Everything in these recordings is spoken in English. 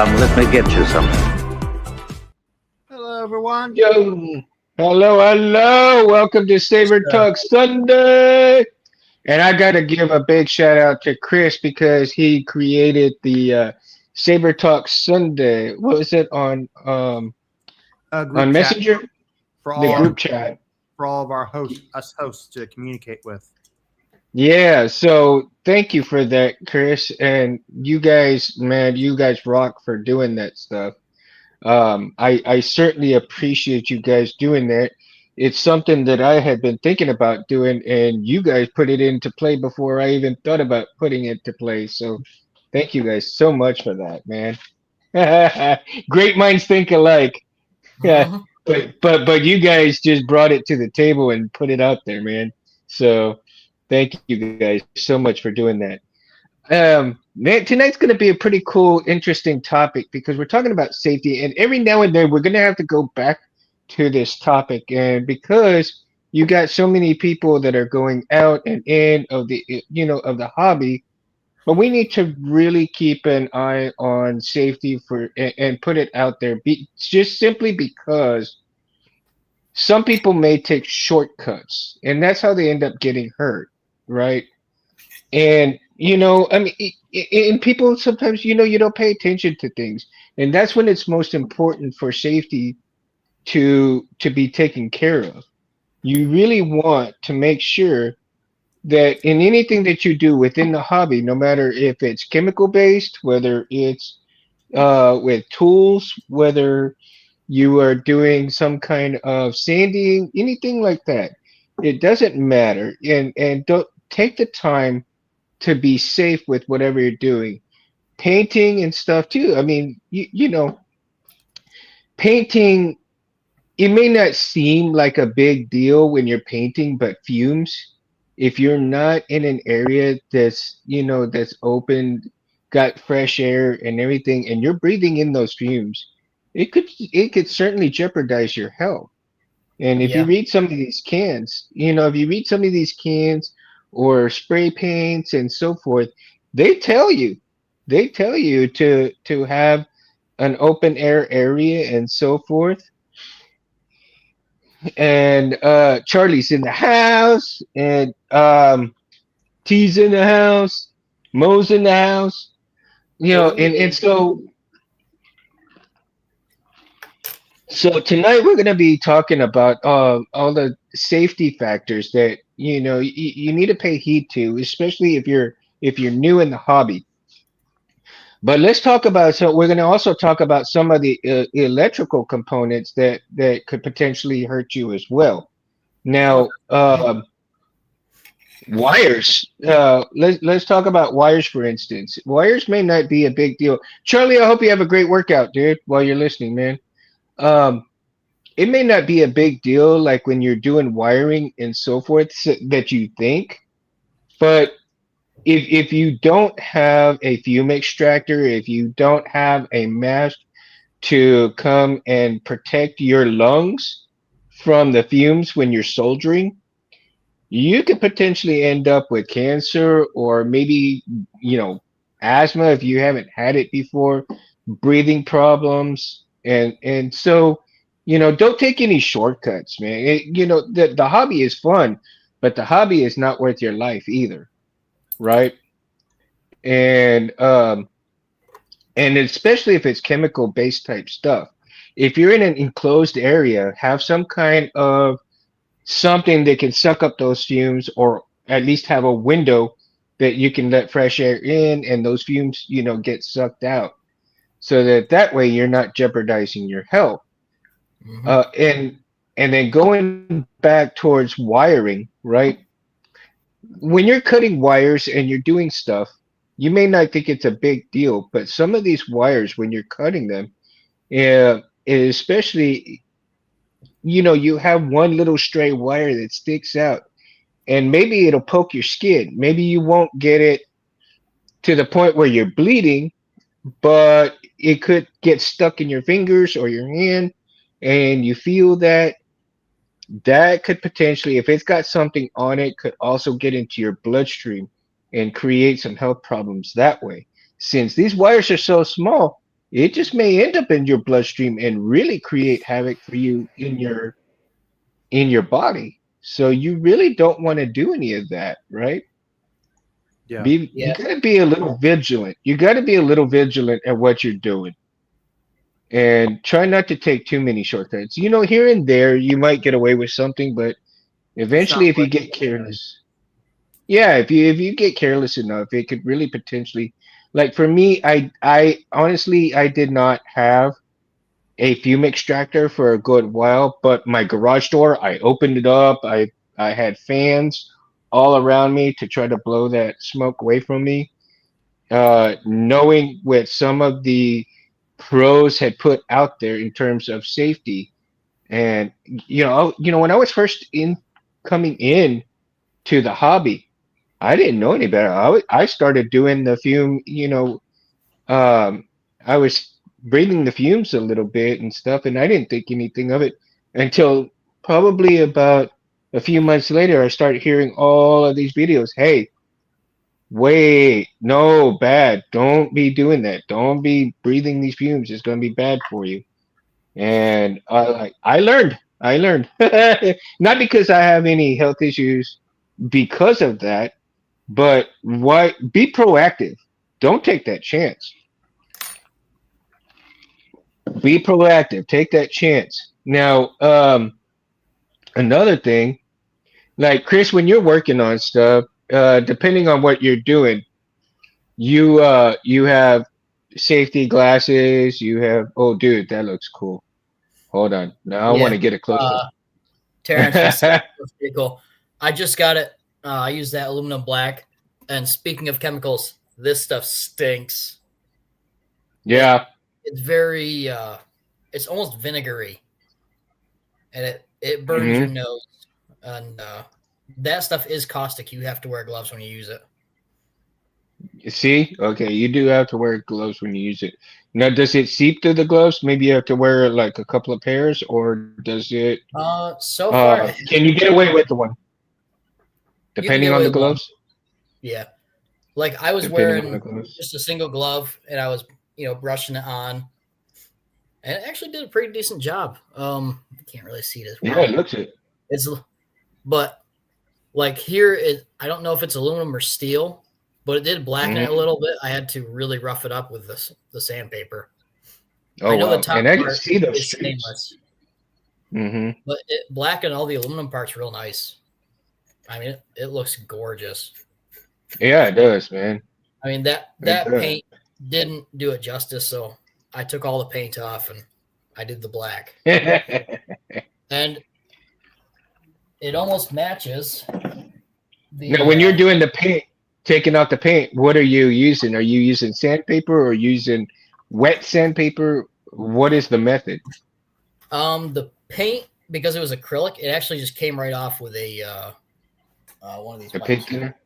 Come, let me get you some. Hello, everyone. Yo, hello. Welcome to Saber Uh, Talk Sunday. And I got to give a big shout out to Chris because he created the Saber Talk Sunday. What was it a group on chat Messenger? for The all group chat. of our hosts to communicate with. Yeah, so thank you for that, Chris. And you guys, man, you guys rock for doing that stuff. I certainly appreciate you guys doing that. It's something that I had been thinking about doing, and you guys put it into play before I even thought about putting it to play. So thank you guys so much for that, man. Great minds think alike. Yeah, Mhm. but you guys just brought it to the table and put it out there, man. So thank you guys so much for doing that. Man, tonight's going to be a pretty cool, interesting topic because we're talking about safety, and every now and then we're going to have to go back to this topic, and because you got so many people that are going out and in of the of the hobby, but we need to really keep an eye on safety and put it out there, just simply because some people may take shortcuts, and that's how they end up getting hurt, right? And I mean, and people sometimes, you don't pay attention to things, and that's when it's most important for safety to be taken care of. You really want to make sure that in anything that you do within the hobby, no matter if it's chemical based, whether it's with tools, whether you are doing some kind of sanding, anything like that, it doesn't matter. And don't take the time to be safe with whatever you're doing. Painting and stuff too. I mean, painting, it may not seem like a big deal when you're painting, but fumes, if you're not in an area that's open, got fresh air and everything, and you're breathing in those fumes, it could certainly jeopardize your health. And if you Yeah. read some of these cans, if you read some of these cans or spray paints and so forth, they tell you, they tell you to have an open air area and so forth. And Charlie's in the house, and T's in the house, Mo's in the house, and so tonight we're going to be talking about all the safety factors that you need to pay heed to, especially if you're new in the hobby. But let's talk about, so we're going to also talk about some of the electrical components that could potentially hurt you as well. Oh, Now, definitely. wires. Let's talk about wires, for instance. Wires may not be a big deal. Charlie, I hope you have a great workout, dude. While you're listening, man. Um, it may not be a big deal like when you're doing wiring and so forth that you think, but if you don't have a fume extractor, if you don't have a mask to come and protect your lungs from the fumes when you're soldering, you could potentially end up with cancer or maybe, you know, asthma if you haven't had it before, breathing problems, and so, don't take any shortcuts, man. The hobby is fun, but the hobby is not worth your life either, right? And and especially if it's chemical based type stuff. If you're in an enclosed area, have some kind of something that can suck up those fumes, or at least have a window that you can let fresh air in and those fumes, get sucked out, so that way you're not jeopardizing your health. Mhm. And then going back towards wiring, right? When you're cutting wires and you're doing stuff, you may not think it's a big deal, but some of these wires, when you're cutting them, especially, you have one little stray wire that sticks out, and maybe it'll poke your skin. Maybe you won't get it to the point where you're bleeding, but it could get stuck in your fingers or your hand, and you feel that could potentially, if it's got something on it, could also get into your bloodstream and create some health problems that way. Since these wires are so small, it just may end up in your bloodstream and really create havoc for you in your body. So you really don't want to do any of that, right? Yeah. You Yeah. got to be a little vigilant. You got to be a little vigilant at what you're doing and try not to take too many shortcuts. Here and there you might get away with something, but It's not eventually if you worth get careless, yeah, if you get careless enough, it could really potentially, like for me, I honestly I did not have a fume extractor for a good while, but my garage door, I opened it up. I had fans all around me to try to blow that smoke away from me. Knowing what some of the pros had put out there in terms of safety, and when I was first in coming in to the hobby, I didn't know any better. I started doing the fume, I was breathing the fumes a little bit and stuff, and I didn't think anything of it until probably about a few months later. I started hearing all of these videos. Hey, wait, no, bad. Don't be doing that. Don't be breathing these fumes. It's going to be bad for you. And I learned. I learned. Not because I have any health issues because of that, but why be proactive. Don't take that chance. Be proactive. Take that chance. Now, another thing, like Chris, when you're working on stuff, depending on what you're doing, you have safety glasses. You have, oh, dude, that looks cool. Hold on. Now I want Yeah. to get a close up. Terrence, this looks pretty cool. I just got it. I use that aluminum black. And speaking of chemicals, this stuff stinks. Yeah. It's very, it's almost vinegary, and it burns your nose. And that stuff is caustic. You have to wear gloves when you use it. See, okay, you do have to wear gloves when you use it. Now, does it seep through the gloves? Maybe you have to wear like a couple of pairs, or does it? So far, Can you get away with the one? you can Depending get on away the with one. gloves. Yeah, like I was Depending on the wearing gloves. just a single glove, and I was brushing it on, and it actually did a pretty decent job. I can't really see it as well. Yeah, it looks it. But like here, I don't know if it's aluminum or steel, but it did blacken it a little bit. I had to really rough it up with the sandpaper. Oh I know wow! the top And I can part see those is streaks. stainless, Mm-hmm. but it blackened all the aluminum parts real nice. I mean, it looks gorgeous. Yeah, it does, man. I mean, that It does. paint didn't do it justice, so I took all the paint off and I did the black. And it almost matches the Now, when you're doing the paint, taking out the paint, what are you using? Are you using sandpaper or using wet sandpaper? What is the method? the paint, because it was acrylic, it actually just came right off with a one of these The wipes. paint thinner?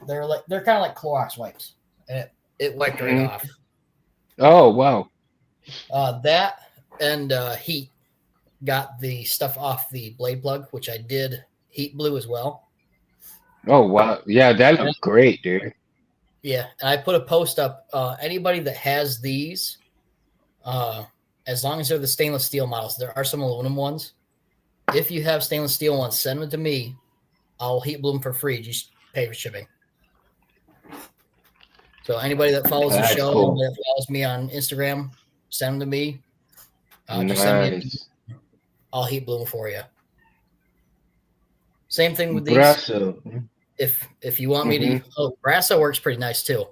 They're kind of like Clorox wipes, and it wiped right off. Oh wow! That and heat got the stuff off the blade plug, which I did heat blue as well. Oh wow! Yeah, that looks great, dude. Yeah, and I put a post up. Anybody that has these, as long as they're the stainless steel models, there are some aluminum ones. If you have stainless steel ones, send them to me. I'll heat blue them for free. Just pay for shipping. So anybody that follows the show, Cool. that follows me on Instagram, send them to me. Just send me. I'll heat blue them for you. Same thing with these. Brasso. If you want me to, Brasso works pretty nice too.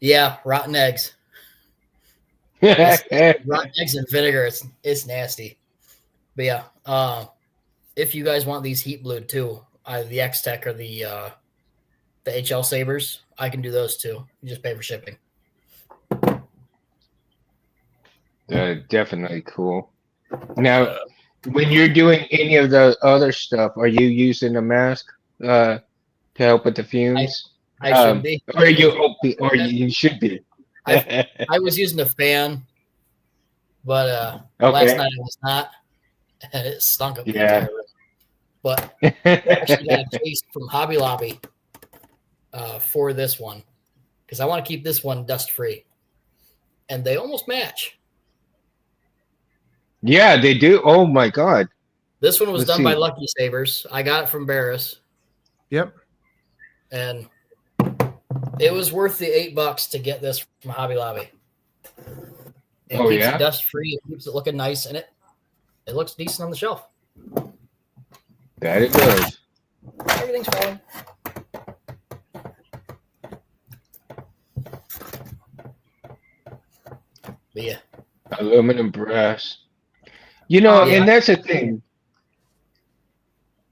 Yeah, rotten eggs. Rotten eggs and vinegar. It's nasty. But yeah, if you guys want these heat blued too, the X Tech or the HL Sabers, I can do those too. You just pay for shipping. Definitely cool. Now, when you're doing any of the other stuff, are you using a mask to help with the fumes? I should be. Or you should be. I was using a fan, but last night it was not, and it stunk up the entire room. But I actually got a case from Hobby Lobby for this one because I want to keep this one dust free. and they almost match. Yeah, they do. Oh my God. This one was Let's done by see. Lucky Sabers. I got it from Barris, Yep. and it was worth the $8 to get this from Hobby Lobby. It Oh, keeps yeah? it dust free. It keeps it looking nice, and it looks decent on the shelf. That it does. Everything's fine. But yeah. Aluminum, brass. You know, Yeah. and that's the thing.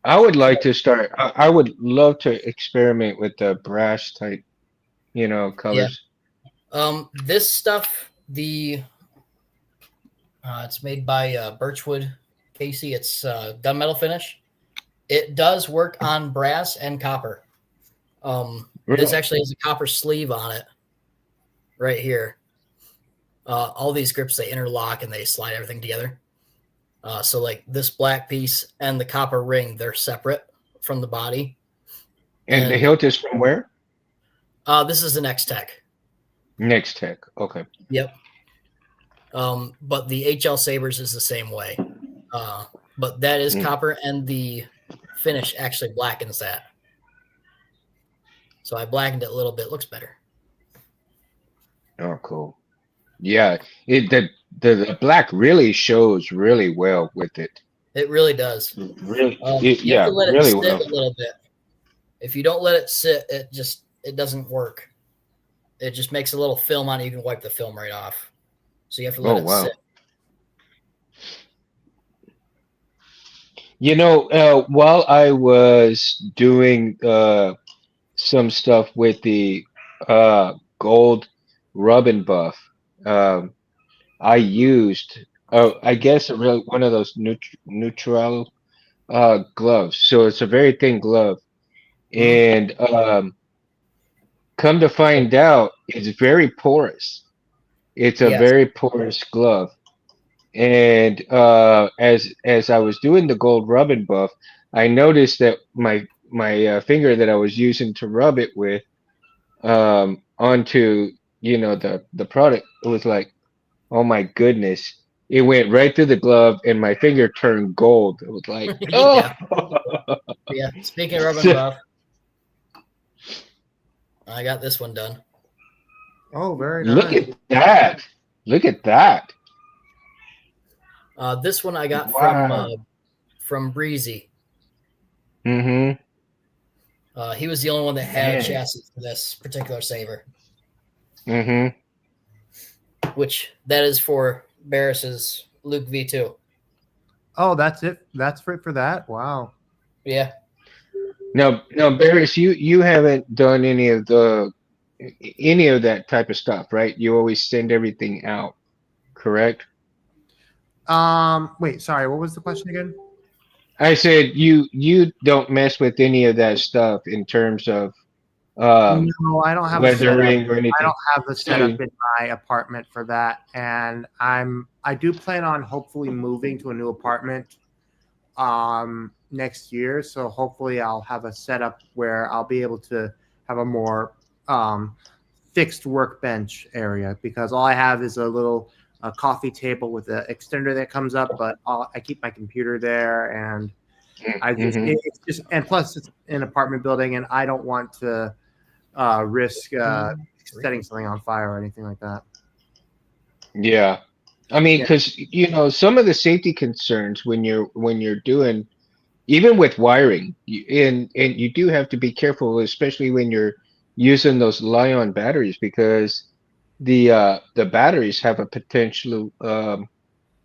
I would like to start. I would love to experiment with the brass type, colors. This stuff, it's made by Birchwood Casey. It's gunmetal finish. It does work on brass and copper. This Really? actually has a copper sleeve on it, right here. All these grips, they interlock and they slide everything together. So like this black piece and the copper ring, they're separate from the body. And the hilt is from where? This is an X-Tech. Next Tech. Okay. Yep. But the HL Sabers is the same way. But that is copper, and the finish actually blackens that. So I blackened it a little bit. Looks better. Oh, cool. Yeah, the black really shows really well with it. It really does. Really, You have to let it really sit well. a little bit. If you don't let it sit, it doesn't work. It just makes a little film on it. You can wipe the film right off. So you have to let it sit. While I was doing some stuff with the gold rub and buff, I used, I guess, one of those neutral gloves. So it's a very thin glove, and come to find out, it's very porous. It's a very porous glove. And as I was doing the gold rub and buff, I noticed that my finger that I was using to rub it with onto the product, it was like, oh my goodness, it went right through the glove and my finger turned gold. It was like, oh. Yeah. Speaking of rub and buff, I got this one done. Oh, very nice. Look at that. Look at that. This one I got from Breezy. Mm-hmm. He was the only one that had a chassis for this particular saber. Mm-hmm. Which that is for Barris's Luke V2. Oh, that's it. That's for that. Wow. Yeah. Now, Barris, you haven't done any of that type of stuff, right? You always send everything out, correct? Wait, sorry. What was the question again? I said you don't mess with any of that stuff in terms of no, I don't have weathering or anything. I don't have the setup in my apartment for that, and I do plan on hopefully moving to a new apartment next year. So hopefully I'll have a setup where I'll be able to have a more fixed workbench area, because all I have is a little coffee table with an extender that comes up, but I keep my computer there, and it's just, and plus it's an apartment building, and I don't want to risk setting something on fire or anything like that. Yeah, I mean, because some of the safety concerns when you're doing, even with wiring, and you do have to be careful, especially when you're using those Li-ion batteries, because the batteries have a potential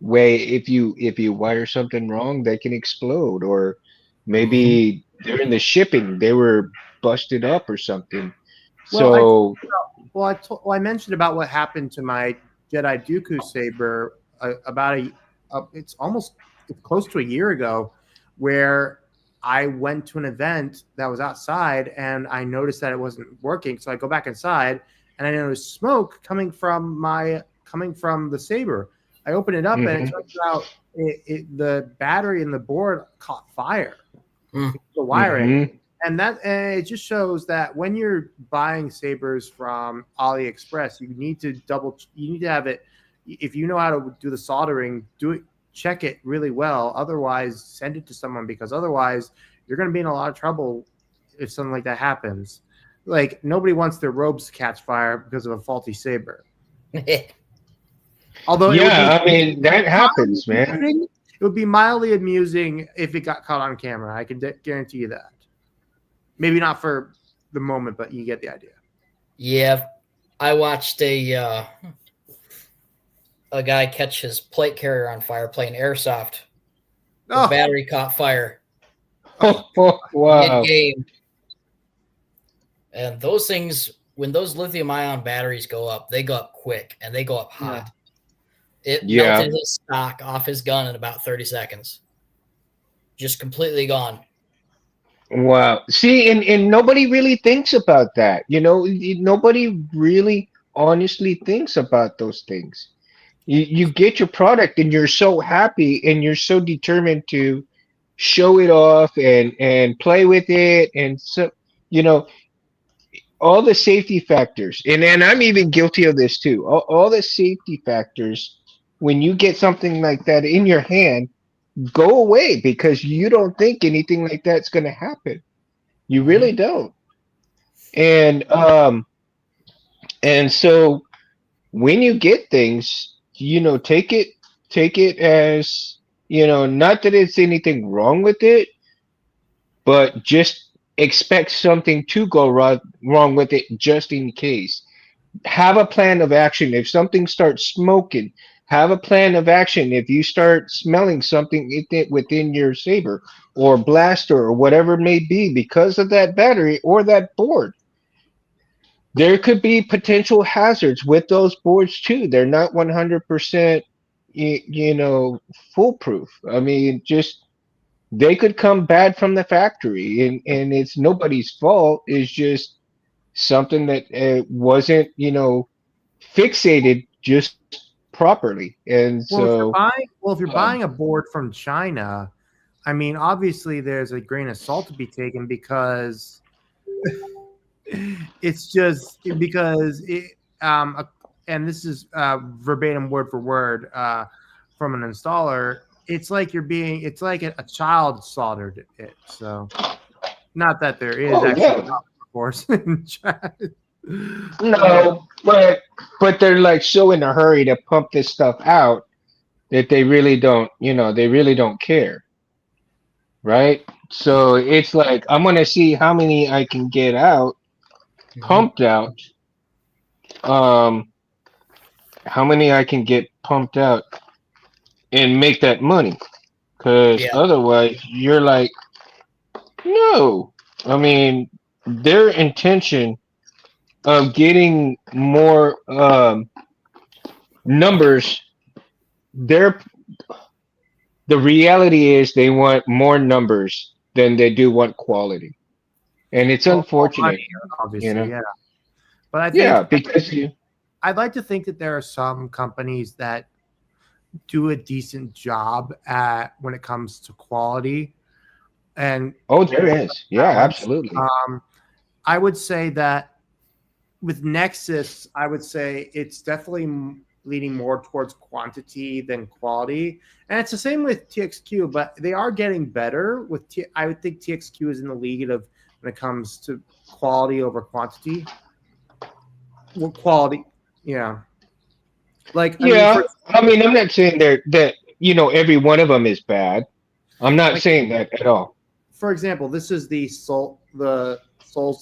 way, if you wire something wrong, they can explode, or maybe during the shipping they were busted up or something. I mentioned about what happened to my Jedi Dooku saber it's close to a year ago, where I went to an event that was outside and I noticed that it wasn't working. So I go back inside and I noticed smoke coming from the saber. I opened it up and it turns out the battery in the board caught fire. The wiring. And it just shows that when you're buying sabers from AliExpress, you need to have it. If you know how to do the soldering, check it really well. Otherwise, send it to someone, because otherwise you're going to be in a lot of trouble if something like that happens. Like, nobody wants their robes to catch fire because of a faulty saber. Although Yeah, I mean that happens, man. it would be mildly amusing if it got caught on camera. I can guarantee you that. Maybe not for the moment, but you get the idea. Yeah, I watched a guy catch his plate carrier on fire playing airsoft. The battery caught fire Wow. mid-game. And those things, when those lithium-ion batteries go up, they go up quick and they go up hot. It melted his stock off his gun in about 30 seconds. Just completely gone. Wow. See, and nobody really thinks about that. You know, nobody really honestly thinks about those things. You get your product and you're so happy and you're so determined to show it off and play with it, and so all the safety factors, and I'm even guilty of this too. All the safety factors, when you get something like that in your hand, go away because you don't think anything like that's going to happen. You really don't. And so when you get things, take it as, not that it's anything wrong with it, but just expect something to go wrong with it just in case. Have a plan of action. If something starts smoking, have a plan of action. If you start smelling something within your saber or blaster or whatever it may be because of that battery or that board, there could be potential hazards with those boards too. They're not 100%, foolproof. I mean, just they could come bad from the factory, and it's nobody's fault. It's just something that wasn't, fixated just properly. And so, if you're buying a board from China, I mean, obviously there's a grain of salt to be taken, because it's just because and this is verbatim word for word from an installer. It's like a child soldered it. So, not that there is of course in China. No, but they're like so in a hurry to pump this stuff out that they really don't care, right? So it's like, I'm gonna see how many I can get out, pumped out. How many I can get pumped out and make that money, because otherwise you're like, no. I mean, their intention of getting more numbers, the reality is they want more numbers than they do want quality, and it's unfortunate, obviously, yeah. But I think because I'd like to think that there are some companies that do a decent job at when it comes to quality, and there is, absolutely. I would say that with Nexus, I would say it's definitely leaning more towards quantity than quality, and it's the same with TXQ. But they are getting better. I would think TXQ is in the league of when it comes to quality over quantity. Well, quality, yeah. Like, I mean, I'm not saying that every one of them is bad. I'm not saying that at all. For example, this is the Soul's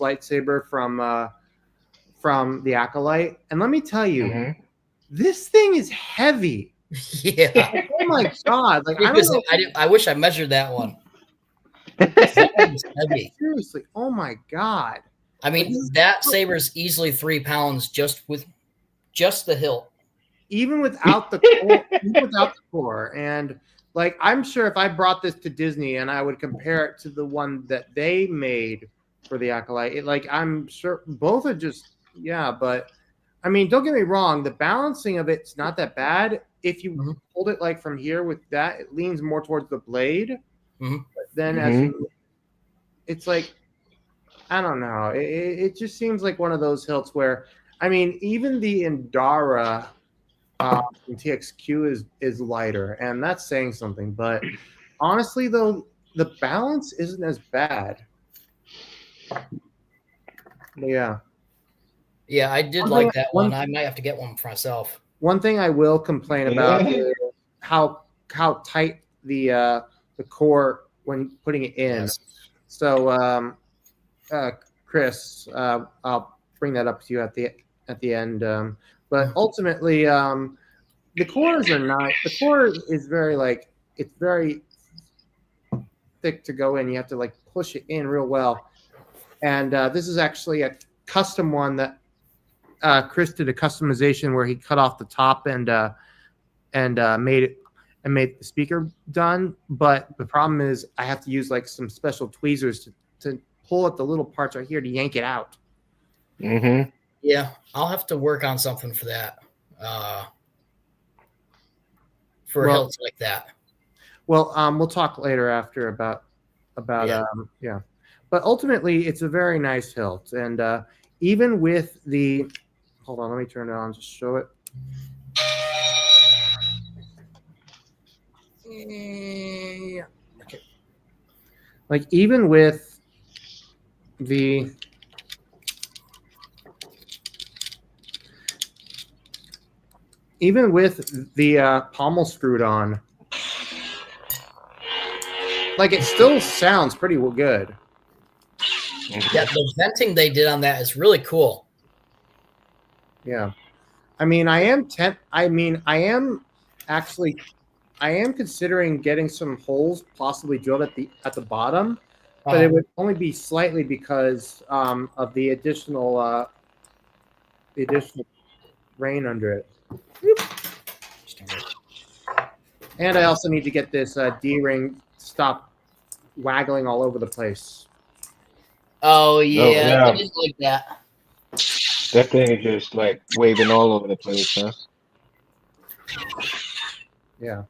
lightsaber from the Acolyte, and let me tell you, this thing is heavy. Yeah. Oh my god! Like, I wish I measured that one. It's heavy. Seriously, oh my god! I mean, that saber's easily 3 pounds just with the hilt. Even without the core, and like, I'm sure if I brought this to Disney and I would compare it to the one that they made for the Acolyte, I'm sure both are just but I mean, don't get me wrong, the balancing of it's not that bad. If you hold it like from here with that, it leans more towards the blade. But then it's like I don't know. It just seems like one of those hilts where, I mean, even the Indara in TXQ is lighter, and that's saying something. But honestly, though, the balance isn't as bad. But yeah. Yeah, I did like that one. I might have to get one for myself. One thing I will complain about is how tight the core when putting it in. Yes. So, Chris, I'll bring that up to you at the end. But ultimately, the cores are not. The core is very it's very thick to go in. You have to like push it in real well. And this is actually a custom one that Chris did a customization where he cut off the top and made the speaker done. But the problem is I have to use like some special tweezers to pull at the little parts right here to yank it out. Mm-hmm. Yeah, I'll have to work on something for that. For hilts like that. Well, we'll talk later after about yeah. But ultimately, it's a very nice hilt, and even with the, hold on, let me turn it on to show it. Okay. Like even with the pommel screwed on, like it still sounds pretty good. Yeah, the venting they did on that is really cool. Yeah, I mean, I am considering getting some holes possibly drilled at the bottom, but it would only be slightly because of the additional rain under it. And I also need to get this D-ring stop waggling all over the place. Oh yeah, I just like that. That thing is just like waving all over the place, huh? Yeah.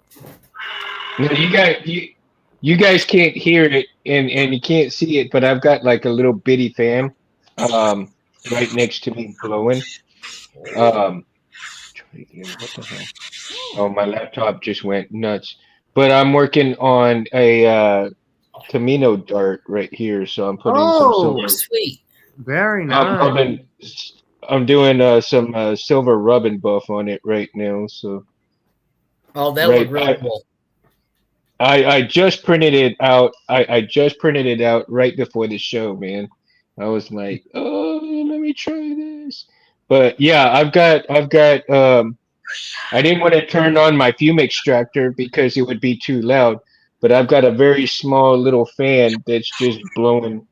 No, you guys can't hear it and you can't see it, but I've got like a little bitty fan right next to me blowing. What the hell? Oh, my laptop just went nuts. But I'm working on a Camino dart right here, so I'm putting some silver. Sweet. Very nice. I'm doing some silver rub and buff on it right now. So. Oh, that would look really cool. I just printed it out. I just printed it out right before the show, man. I was like, oh, let me try this. But yeah, I've got I didn't want to turn on my fume extractor because it would be too loud, but I've got a very small little fan that's just blowing.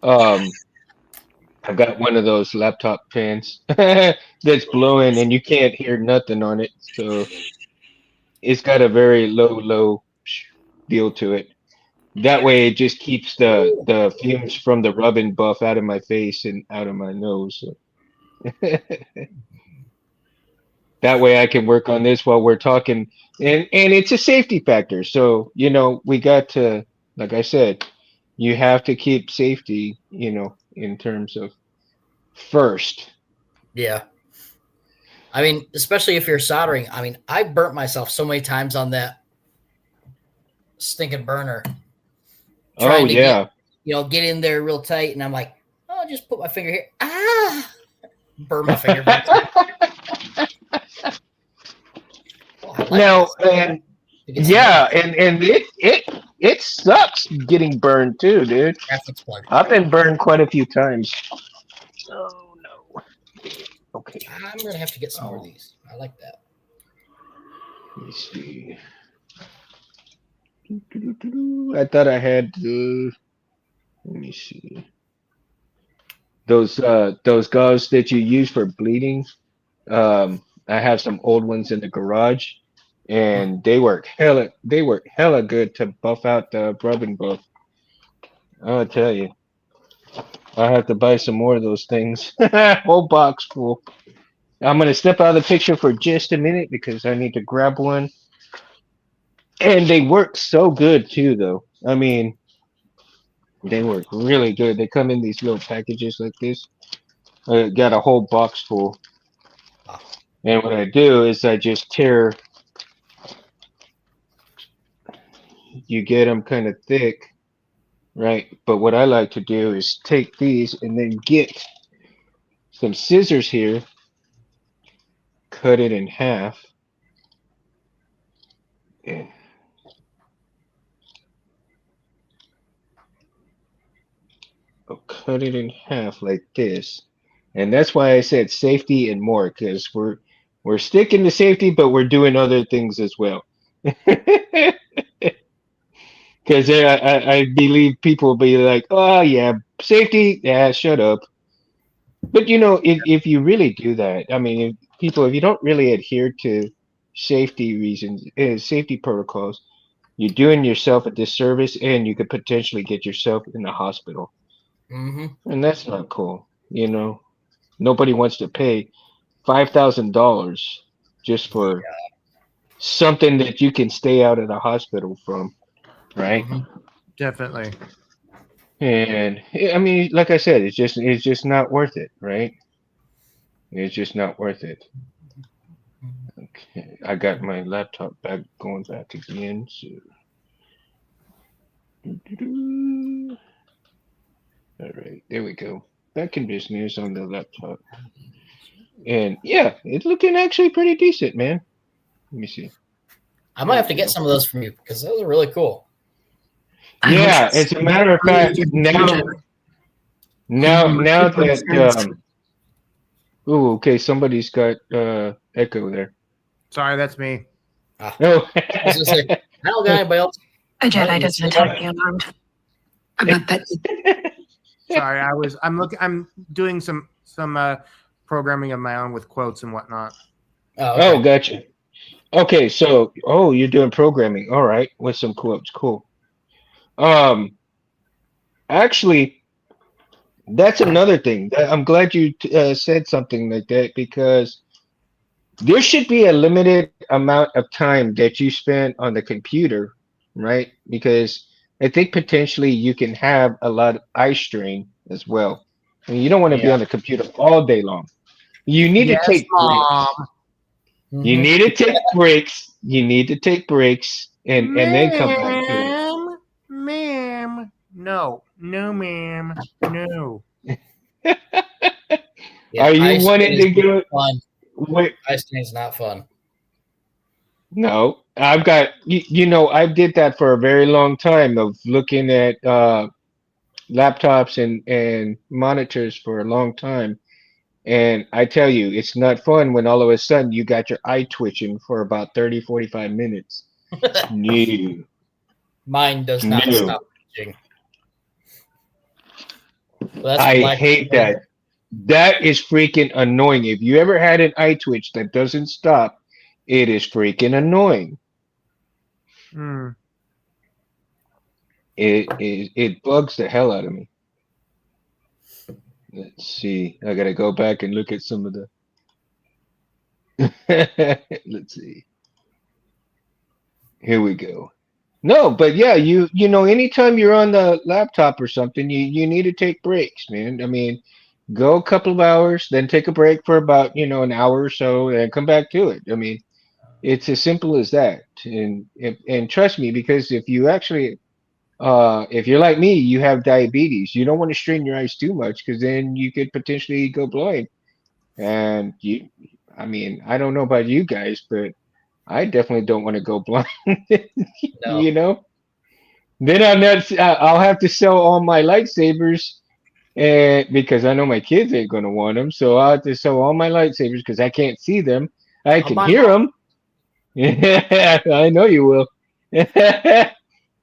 I've got one of those laptop fans that's blowing and you can't hear nothing on it. So it's got a very low deal to it. That way it just keeps the fumes from the rub and buff out of my face and out of my nose. That way I can work on this while we're talking. And it's a safety factor. So, we got to, like I said, you have to keep safety, in terms of first. Yeah. I mean, especially if you're soldering. I mean, I burnt myself so many times on that stinking burner. Oh, yeah. Get in there real tight. And I'm like, oh, I'll just put my finger here. Burn my finger. Now, yeah, and it sucks getting burned too, dude. I've been burned quite a few times. Oh no. Okay. I'm gonna have to get some more of these. I like that. Let me see. I thought I had. Let me see. Those gauze that you use for bleeding. I have some old ones in the garage, and they work hella good to buff out the rub and buff. I'll tell you. I have to buy some more of those things. Whole box full. I'm gonna step out of the picture for just a minute because I need to grab one. And they work so good too, though. I mean, They work really good. They come in these little packages like this. I got a whole box full. Wow. And what I do is I just tear, you get them kind of thick, right? But what I like to do is take these and then get some scissors here, cut it in half, and I'll cut it in half like this. And that's why I said safety and more, because we're sticking to safety, but we're doing other things as well. Because I believe people will be like, oh yeah, safety, yeah, shut up. But if you really do that, I mean, if you don't really adhere to safety reasons, safety protocols, you're doing yourself a disservice, and you could potentially get yourself in the hospital, Mm-hmm. and that's not cool. Nobody wants to pay $5,000 just for something that you can stay out of the hospital from, right? Mm-hmm. Definitely. And I mean, like I said, it's just not worth it, right? It's just not worth it. Okay, I got my laptop going back again. So, all right, there we go. Back in business on the laptop, and yeah, it's looking actually pretty decent, man. Let me see. I might have to get some of those from you because those are really cool. Yeah, as a matter of fact, now that oh, okay, somebody's got echo there. Sorry, that's me. Oh, I was gonna say, I don't got anybody else. A Jedi doesn't attack the unarmed. I'm not that. Sorry, I'm doing some programming of my own with quotes and whatnot. Oh, okay. Gotcha. Okay, so you're doing programming, all right, with some quotes, cool. Actually, that's another thing. I'm glad you said something like that, because there should be a limited amount of time that you spend on the computer, right? Because I think potentially you can have a lot of eye strain as well. I mean, you don't want to be Yeah. on the computer all day long. You need to Yes, take breaks. Mom. You Mhm. need to take breaks. You need to take breaks and then come back to it. Ma'am. No, ma'am. No. Yeah, Are you ice wanting cream to is go? fun. Wait, Ice cream is not fun. no, I've got I did that for a very long time of looking at laptops and monitors for a long time. And I tell you, it's not fun when all of a sudden you got your eye twitching for about 30, 45 minutes. No, Mine does not no. stop itching. Well, that's I black. hate that. That is freaking annoying. If you ever had an eye twitch that doesn't stop, it is freaking annoying. Hmm. It bugs the hell out of me. Let's see. I gotta go back and look at some of the. Let's see. Here we go. No, but yeah, anytime you're on the laptop or something, you need to take breaks, man. I mean, go a couple of hours, then take a break for about, an hour or so, and come back to it. I mean, it's as simple as that. And trust me, because if you're like me, you have diabetes. You don't want to strain your eyes too much, because then you could potentially go blind. And I mean, I don't know about you guys, but I definitely don't want to go blind. No. you know. Then I'll have to sell all my lightsabers, and because I know my kids ain't gonna want them, so I'll have to sell all my lightsabers because I can't see them. I I'll can buy hear more. them. Yeah, I know you will.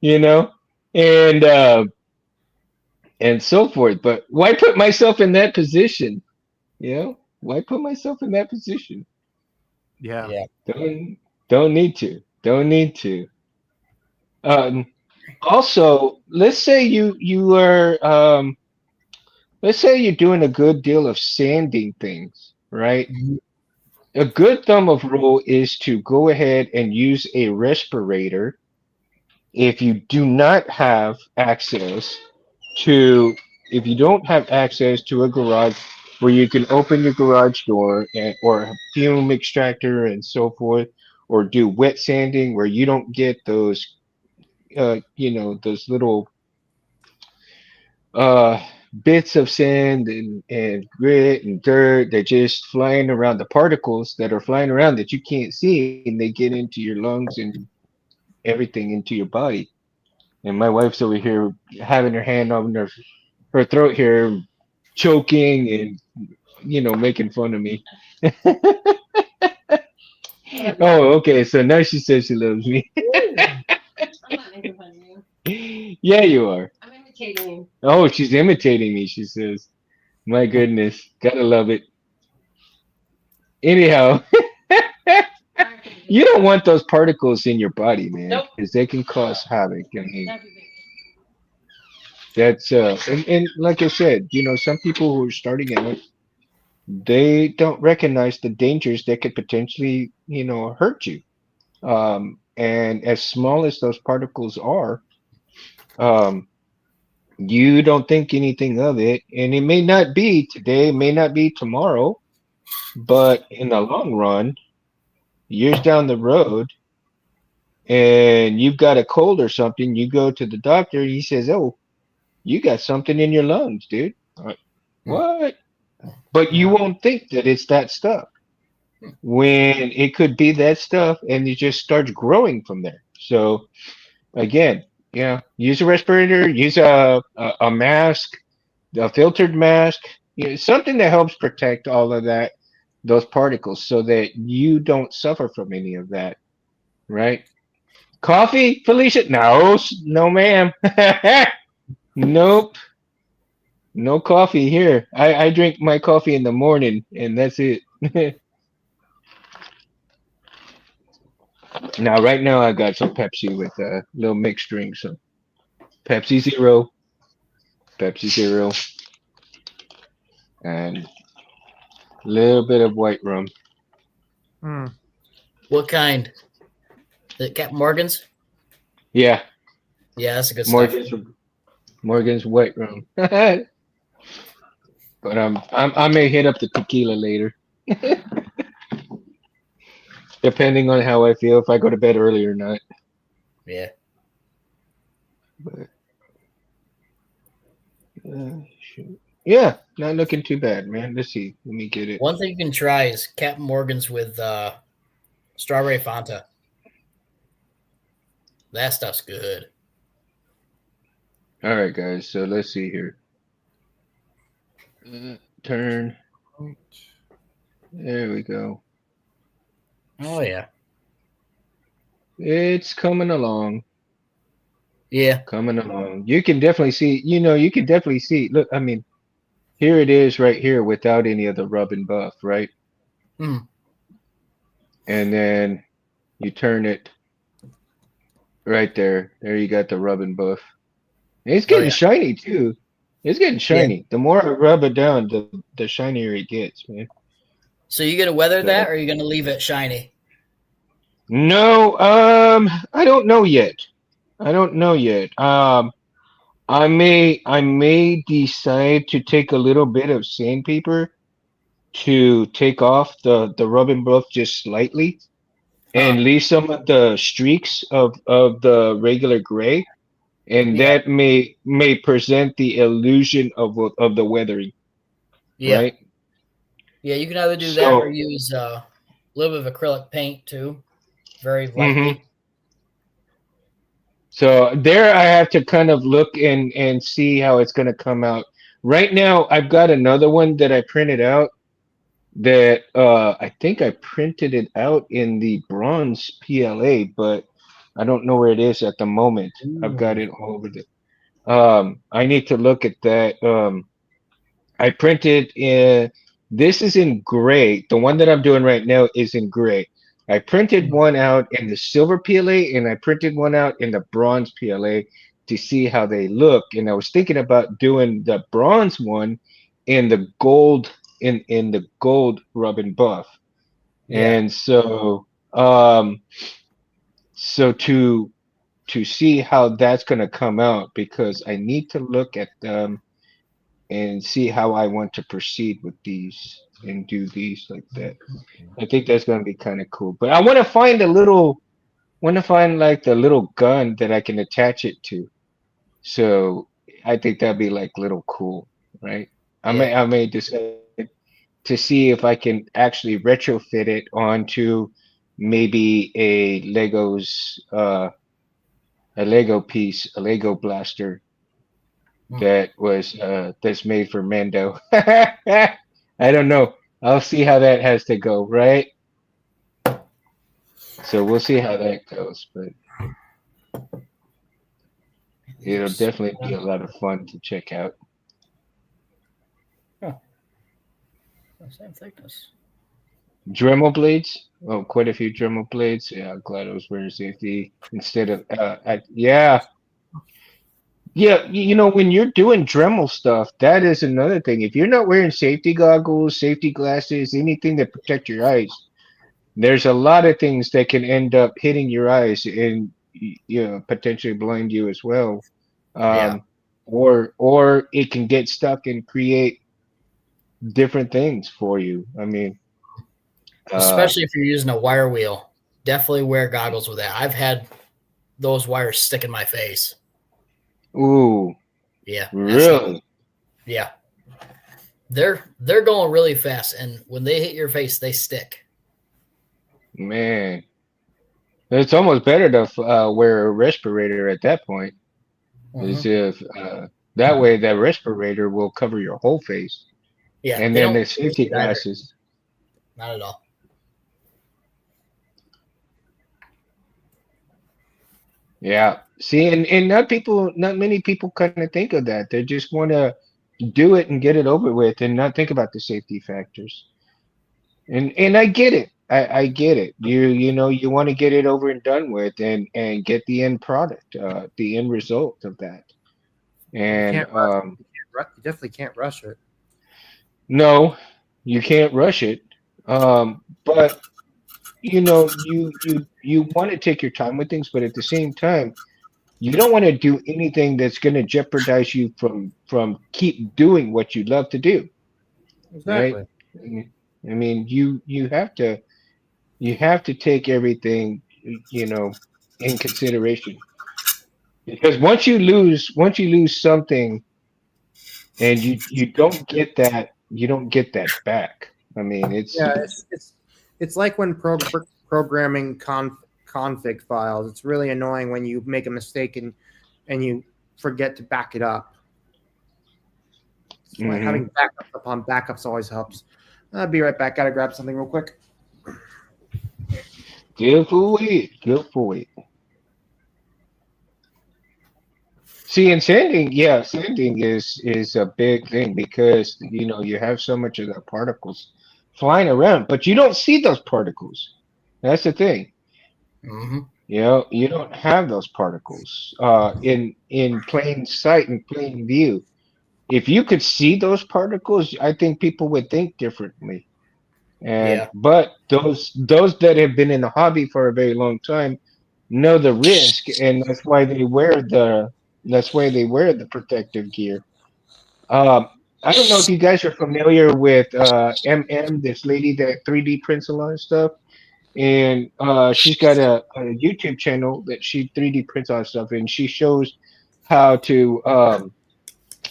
you know, and so forth. But why put myself in that position? Why put myself in that position? Yeah. Yeah. Don't need to. Don't need to. Um, Also, let's say you're doing a good deal of sanding things, right? Mhm. A good thumb of rule is to go ahead and use a respirator if you do not have access to, if you don't have access to a garage where you can open your garage door and, or a fume extractor and so forth, or do wet sanding where you don't get those, those little uh, bits of sand and grit and dirt that just flying around, the particles that are flying around that you can't see, and they get into your lungs and everything into your body. And my wife's over here having her hand on her throat here, choking and making fun of me. Oh, okay. So now she says she loves me. I'm not making fun of you. Yeah, you are. I'm imitating you. Oh, she's imitating me, she says. My goodness. Gotta love it. Anyhow, you don't want those particles in your body, man, Nope. because they can cause havoc. I mean, That'd be that's and like I said, some people who are starting out, they don't recognize the dangers that could potentially, hurt you. And as small as those particles are, um, you don't think anything of it, and it may not be today, may not be tomorrow, but in the long run, years down the road, and you've got a cold or something, you go to the doctor, he says, "Oh, you got something in your lungs, dude." What? But you won't think that it's that stuff when it could be that stuff, and it just starts growing from there. So again, yeah, use a respirator, use a mask, a filtered mask, something that helps protect all of that, those particles, so that you don't suffer from any of that, right? Coffee, Felicia? No, no, ma'am. Nope, no coffee here. I drink my coffee in the morning, and that's it. Now, right now, I got some Pepsi with a little mixed drink. So Pepsi Zero, Pepsi Zero, and a little bit of white rum. Hmm. What kind? The Captain Morgan's? Yeah, Yeah, that's a good stuff. Morgan's white rum. But I may hit up the tequila later, depending on how I feel, if I go to bed early or not. Yeah. But shoot. Yeah, not looking too bad, man. Let's see. Let me get it. One thing you can try is Captain Morgan's with strawberry Fanta. That stuff's good. All right, guys. So let's see here. Turn. There we go. Oh yeah. It's coming along. Yeah. Coming along. You can definitely see, you can definitely see. Look, I mean, here it is right here without any of the rub and buff, right? Mm. And then you turn it right there. There you got the rub and buff. And it's getting yeah. shiny too. It's getting shiny. The more I rub it down, the shinier it gets, man. So you gonna weather So- that, or are you gonna leave it shiny? No, I don't know yet. I don't know yet. I may decide to take a little bit of sandpaper to take off the rub and buff just slightly and leave some of the streaks of the regular gray, and Yeah. that may present the illusion of the weathering, Yeah. right? Yeah, you can either do that So- or use a little bit of acrylic paint too, very Mhm. lightly. So there I have to kind of look and see how it's going to come out. Right now I've got another one that I printed out that I think I printed it out in the bronze PLA, but I don't know where it is at the moment. I've got it all over the I need to look at that. I printed this is in gray. The one that I'm doing right now is in gray. I printed one out in the silver PLA and I printed one out in the bronze PLA to see how they look. And I was thinking about doing the bronze one in the gold in the gold rub and buff. Yeah. And so so to see how that's going to come out because I need to look at them and see how I want to proceed with these and do these like that. I think that's going to be kind of cool. But I want to find like the little gun that I can attach it to. So I think that'd be like little cool, right? I may decide to see if I can actually retrofit it onto maybe a Lego piece, a Lego blaster that was that's made for Mando. I don't know. I'll see how that has to go, right? So we'll see how that goes, but it'll definitely be a lot of fun to check out. Same thickness. Dremel blades. Oh, quite a few Dremel blades. Yeah, glad I was wearing safety instead of yeah. Yeah, you know, when you're doing Dremel stuff, that is another thing. If you're not wearing safety goggles, safety glasses, anything that protect your eyes, there's a lot of things that can end up hitting your eyes and you know potentially blind you as well. Yeah. Or it can get stuck and create different things for you. I mean, Especially if you're using a wire wheel, definitely wear goggles with that. I've had those wires stick in my face. ooh, Yeah. really? Yeah. They're going really fast, and when they hit your face, they stick. Man, it's almost better to wear a respirator at that point, as if that way that respirator will cover your whole face, Yeah. and They then don't the safety stick either. glasses. Not at all. Yeah. See, and not many people kind of think of that. They just want to do it and get it over with, and not think about the safety factors. And I get it. I get it. You know you want to get it over and done with, and get the end product, the end result of that. You And can't rush. You definitely can't rush it. no, you can't rush it. But you know, you want to take your time with things, but at the same time, you don't want to do anything that's going to jeopardize you from keep doing what you love to do, right? Exactly. I mean, you have to take everything, you know, in consideration because once you lose something and you don't get that you don't get that back. I mean, Yeah, it's like when programming config files. It's really annoying when you make a mistake and you forget to back it up. So mhm. having backups upon backups always helps. I'll be right back. Gotta grab something real quick. Good for it. Good for it. See, and sanding is a big thing because you know you have so much of the particles flying around, but you don't see those particles. That's the thing. Mm-hmm. You know, you don't have those particles in plain sight and plain view. If you could see those particles, I think people would think differently. And Yeah. but those that have been in the hobby for a very long time know the risk, and that's why they wear the protective gear. Um, I don't know if you guys are familiar with MM, this lady that 3D prints a lot of stuff, and she's got a YouTube channel that she 3D prints a lot of stuff, and she shows how to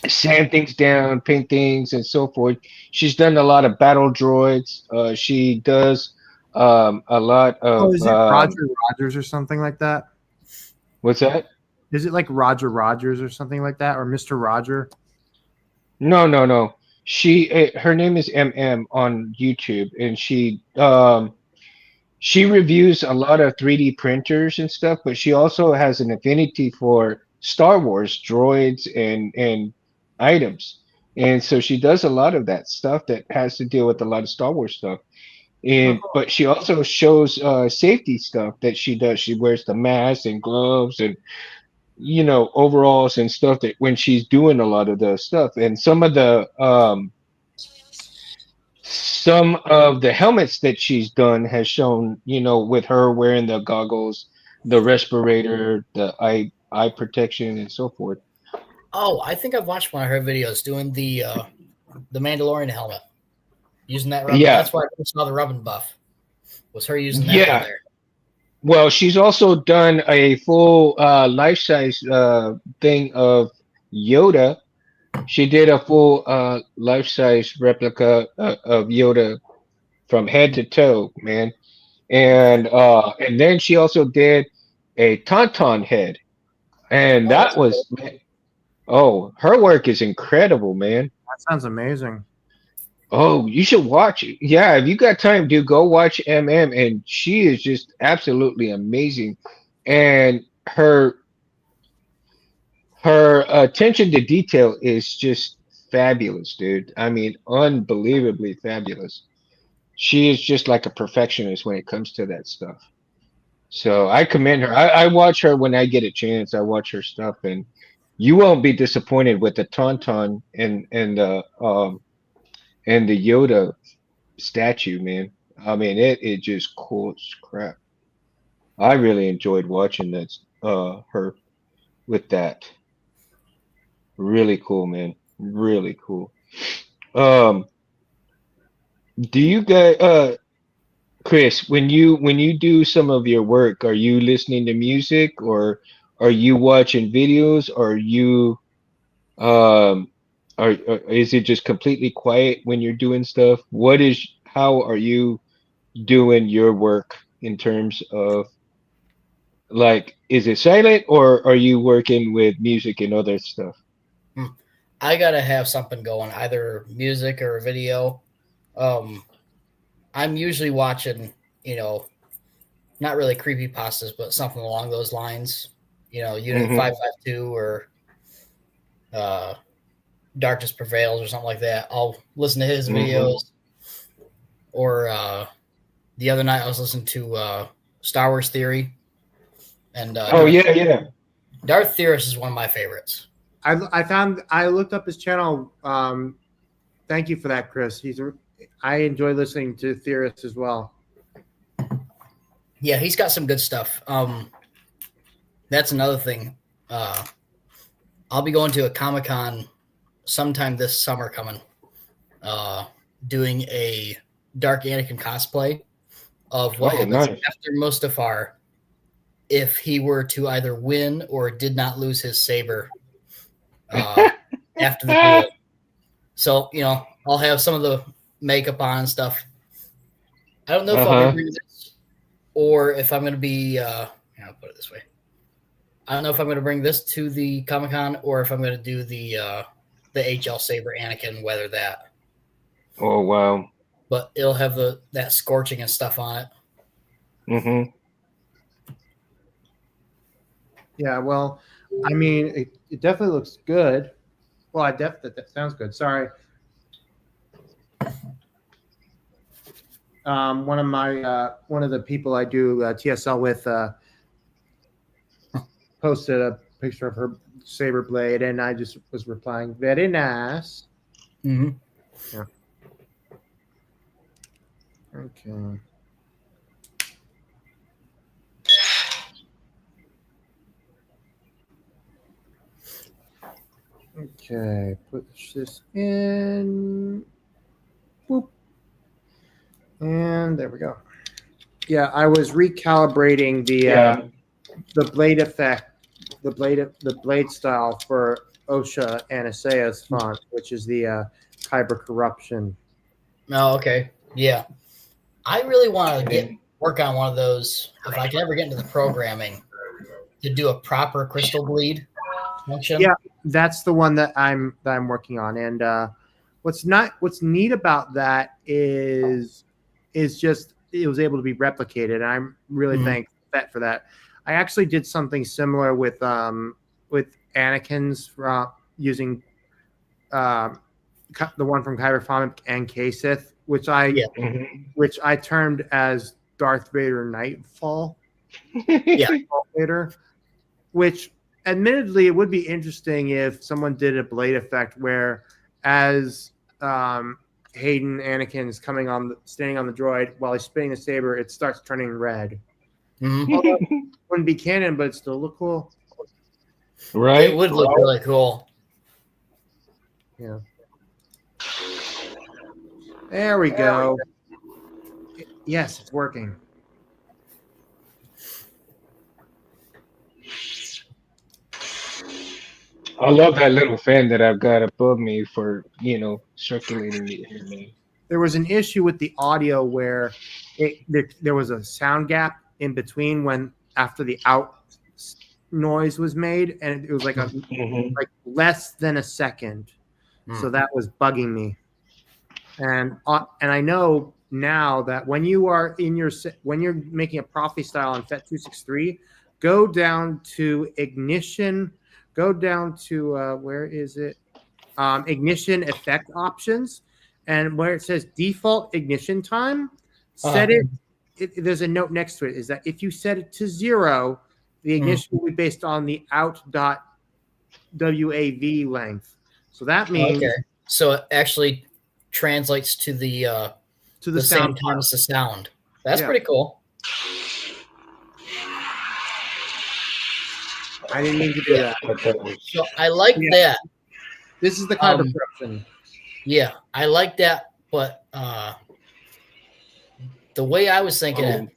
sand things down, paint things, and so forth. She's done a lot of battle droids. She does a lot Oh, of is it Roger Rogers or something like that? what's that? Is it like Roger Rogers or something like that, or Mr. Roger? No, no, no. Her name is MM on YouTube, and she reviews a lot of 3D printers and stuff, but she also has an affinity for Star Wars droids and items. And so she does a lot of that stuff that has to deal with a lot of Star Wars stuff. Oh, And cool. but she also shows safety stuff that she does. She wears the mask and gloves and you know overalls and stuff that when she's doing a lot of the stuff. And some of the helmets that she's done has shown, you know, with her wearing the goggles, the respirator, the eye protection, and so forth. Oh, I think I've watched one of her videos doing the Mandalorian helmet, using that rubber. Yeah, That's why I saw the rubbing buff. Was her using that yeah. one there? Well, she's also done a full life size thing of Yoda. She did a full life size replica of Yoda from head to toe, man. And then she also did a tauntaun head, and Oh, that that's was cool. oh, her work is incredible, man. That sounds amazing. Oh, you should watch it. Yeah, if you got time, dude, go watch MM, and she is just absolutely amazing. And her attention to detail is just fabulous, dude. I mean, unbelievably fabulous. She is just like a perfectionist when it comes to that stuff. So I commend her. I watch her when I get a chance. I watch her stuff, and you won't be disappointed with the Tauntaun and the Yoda statue, man. I mean, it just cool as crap. I really enjoyed watching that her with that. Really cool, man. Really cool. Um, do you guys Chris, when you do some of your work, are you listening to music or are you watching videos? Or you um or is it just completely quiet when you're doing stuff? How are you doing your work in terms of like, is it silent or are you working with music and other stuff? Hmm. I gotta have something going, either music or a video. Um, I'm usually watching, not really creepy pastas, but something along those lines. Unit Mm-hmm. 552 or uh, Darkness Prevails or something like that. I'll listen to his Mm-hmm. videos. Or the other night I was listening to Star Wars Theory, and Oh yeah, yeah. Darth Theorist is one of my favorites. I looked up his channel. Thank you for that, Chris. I enjoy listening to theorists as well. Yeah, he's got some good stuff. That's another thing. I'll be going to a Comic-Con sometime this summer coming, doing a Dark Anakin cosplay of what Oh, happens nice. after Mustafar if he were to either win or did not lose his saber after the duel. So, I'll have some of the makeup on and stuff. I don't know if I'll be Uh-huh. bringing this or if I'm going to be, I'll put it this way. I don't know if I'm going to bring this to the Comic-Con or if I'm going to do the HL Saber Anakin, weather that. Oh wow. But it'll have that scorching and stuff on it. Mm-hmm. Yeah, well, I mean, it definitely looks good. Well, that sounds good. Sorry. One of the people I do TSL with posted a picture of her saber blade, and I just was replying, "Very nice." Mm-hmm. Yeah. Okay. Okay, push this in. Boop. And there we go. Yeah, I was recalibrating Yeah. the blade effect, the blade style for OSHA Anasea's font, which is the Kyber Corruption. Oh, okay. Yeah. I really want to work on one of those, if I can ever get into the programming, to do a proper crystal bleed function. Yeah, that's the one that I'm working on. And what's neat about that is just it was able to be replicated. And I'm really thankful for that. I actually did something similar with Anakin's using the one from Kyber Comic and Kasith, which I termed as Darth Vader Nightfall. Yeah. Vader, which admittedly it would be interesting if someone did a blade effect where as Hayden Anakin is standing on the droid while he's spinning the saber, it starts turning red. Mhm. Wouldn't be canon, but it still look cool. Right? It would look really cool. Yeah. There we go. Yes, it's working. I love that little fan that I've got above me for, circulating the air, man. There was an issue with the audio where there was a sound gap in between when after the out noise was made, and it was like Mhm. less than a second. Hmm. So that was bugging me. And I know now that when you are when you're making a Prophy style on FET 263, go down to ignition, go down to where is it? Ignition effect options, and where it says default ignition time, set it. There's a note next to it. Is that if you set it to 0, the ignition will be based on the out.wav length. So that means Okay. So it actually translates to the to the same sound. time as the sound. That's Yeah. pretty cool. I didn't mean to do that. So I like Yeah. that. This is the kind of Um, corruption. Yeah, I like that, but the way I was thinking it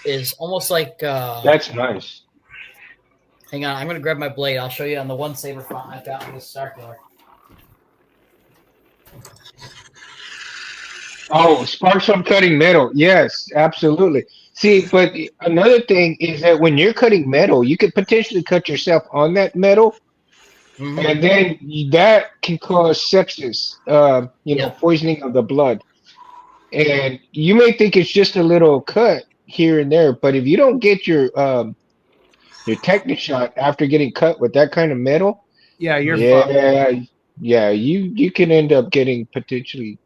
is almost like That's nice. hang on, I'm gonna grab my blade. I'll show you on the one saber font I've got in this circular. Oh, sparks from cutting metal. Yes, absolutely. See, but another thing is that when you're cutting metal, you could potentially cut yourself on that metal, Mhm. and then that can cause sepsis, Yeah. poisoning of the blood. And you may think it's just a little cut here and there, but if you don't get your tetanus shot after getting cut with that kind of metal, Yeah, you're fucked. yeah, you can end up getting potentially,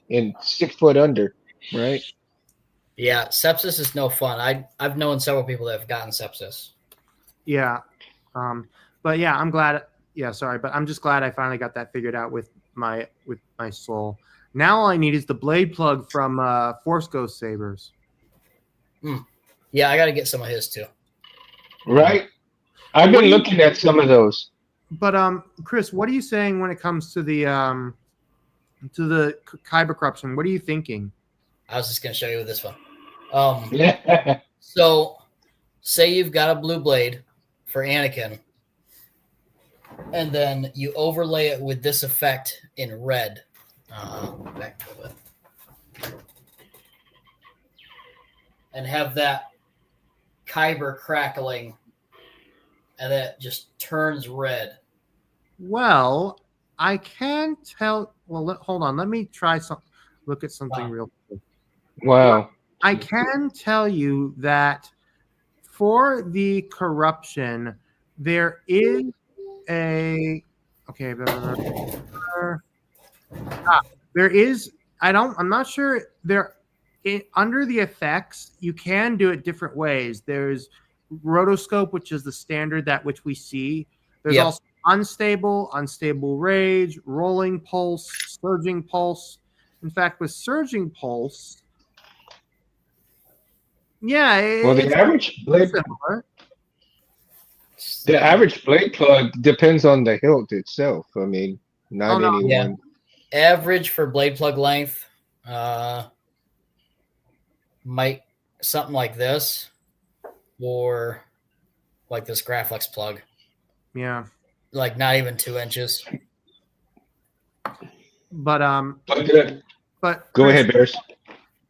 in 6 foot under, right? Yeah, sepsis is no fun. I've known several people that have gotten sepsis. Yeah. But yeah, I'm glad. Yeah, sorry, but I'm just glad I finally got that figured out with my soul. Now all I need is the blade plug from Force Ghost Sabers. Yeah, I got to get some of his too. Right? I've What been do you- looking at some of those. But Chris, what are you saying when it comes to the kyber corruption? What are you thinking? I was just gonna show you this one. Yeah. So, say you've got a blue blade for Anakin, and then you overlay it with this effect in red. Back to it. And have that kyber crackling, and then it just turns red. Well, I can tell. Well, hold on. Let me try some. Look at something real quick. Wow. I can tell you that for the corruption, there is a okay. There is. I'm not sure. Under the effects, you can do it different ways. There's rotoscope, which is the standard that which we see. There's also unstable rage, rolling pulse, surging pulse. In fact, with surging pulse, yeah, Well, it's similar. the average blade plug depends on the hilt itself. I mean, not anyone. Yeah. Average for blade plug length, might something like this, or like this Graflex plug. Yeah. Like not even 2 inches. But but Go Chris, ahead, Bears.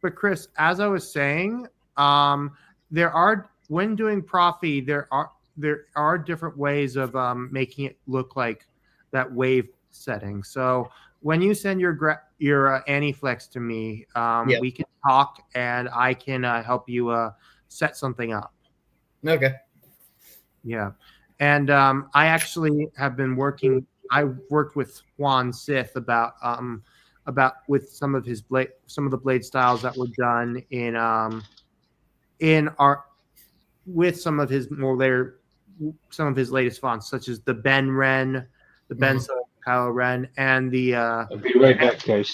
But Chris, as I was saying, there are when doing Prophy, there are different ways of making it look like that wave setting. So when you send your Aniflex to me, we can talk and I can help you set something up. Okay. Yeah, and I actually have been working. I worked with Juan Sith about with some of the blade styles that were done in our with some of his latest fonts, such as the Ben Ren, the Ben Kylo Ren, and the I'll be right back, guys.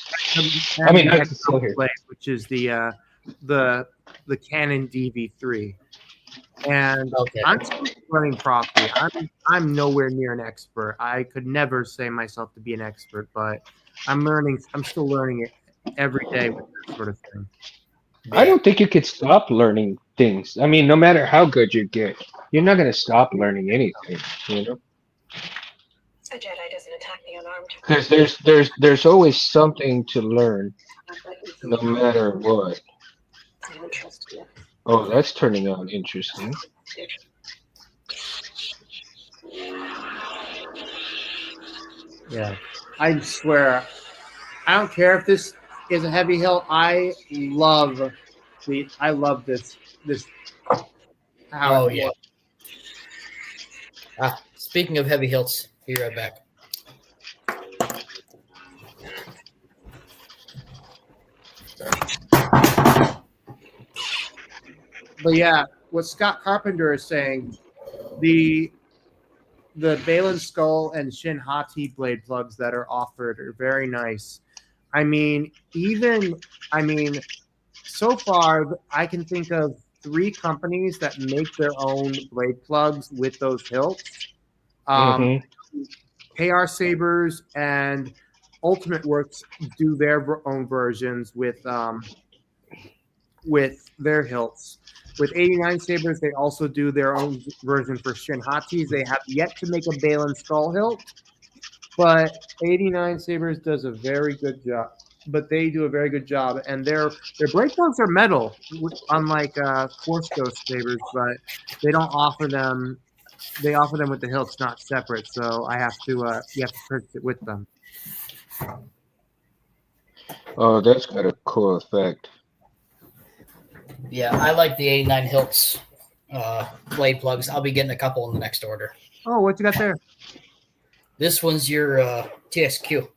and I mean, the that's still here. blade, which is the Canon DV3. and Okay. I'm still learning properly. I'm nowhere near an expert. I could never say myself to be an expert, but I'm learning. I'm still learning it every day with that sort of thing. I don't think you could stop learning things. I mean, no matter how good you get, you're not gonna stop learning anything, you know? A Jedi doesn't attack the unarmed. Because there's always something to learn, no matter what. I don't trust you. Oh, that's turning out interesting. Yeah, I swear, I don't care if this is a heavy hill. I love this. How Oh it yeah. works. Speaking of heavy hilts, be right back. But yeah, what Scott Carpenter is saying, the Balin Skull and Shin Hati blade plugs that are offered are very nice. I mean, so far I can think of 3 companies that make their own blade plugs with those hilts. Hmm. KR Sabers and Ultimate Works do their own versions with their hilts. With 89 Sabers, they also do their own version for Shin Hatis. They have yet to make a Balin Skull hilt, but 89 Sabers does a very good job. But they do a very good job, and their blade plugs are metal, unlike Force Ghost Sabers, but they don't offer them. They offer them with the hilts, not separate. So I have to you have to purchase it with them. Oh, that's got a cool effect. Yeah, I like the 89 hilts blade plugs. I'll be getting a couple in the next order. Oh, what you got there? This one's your TXQ.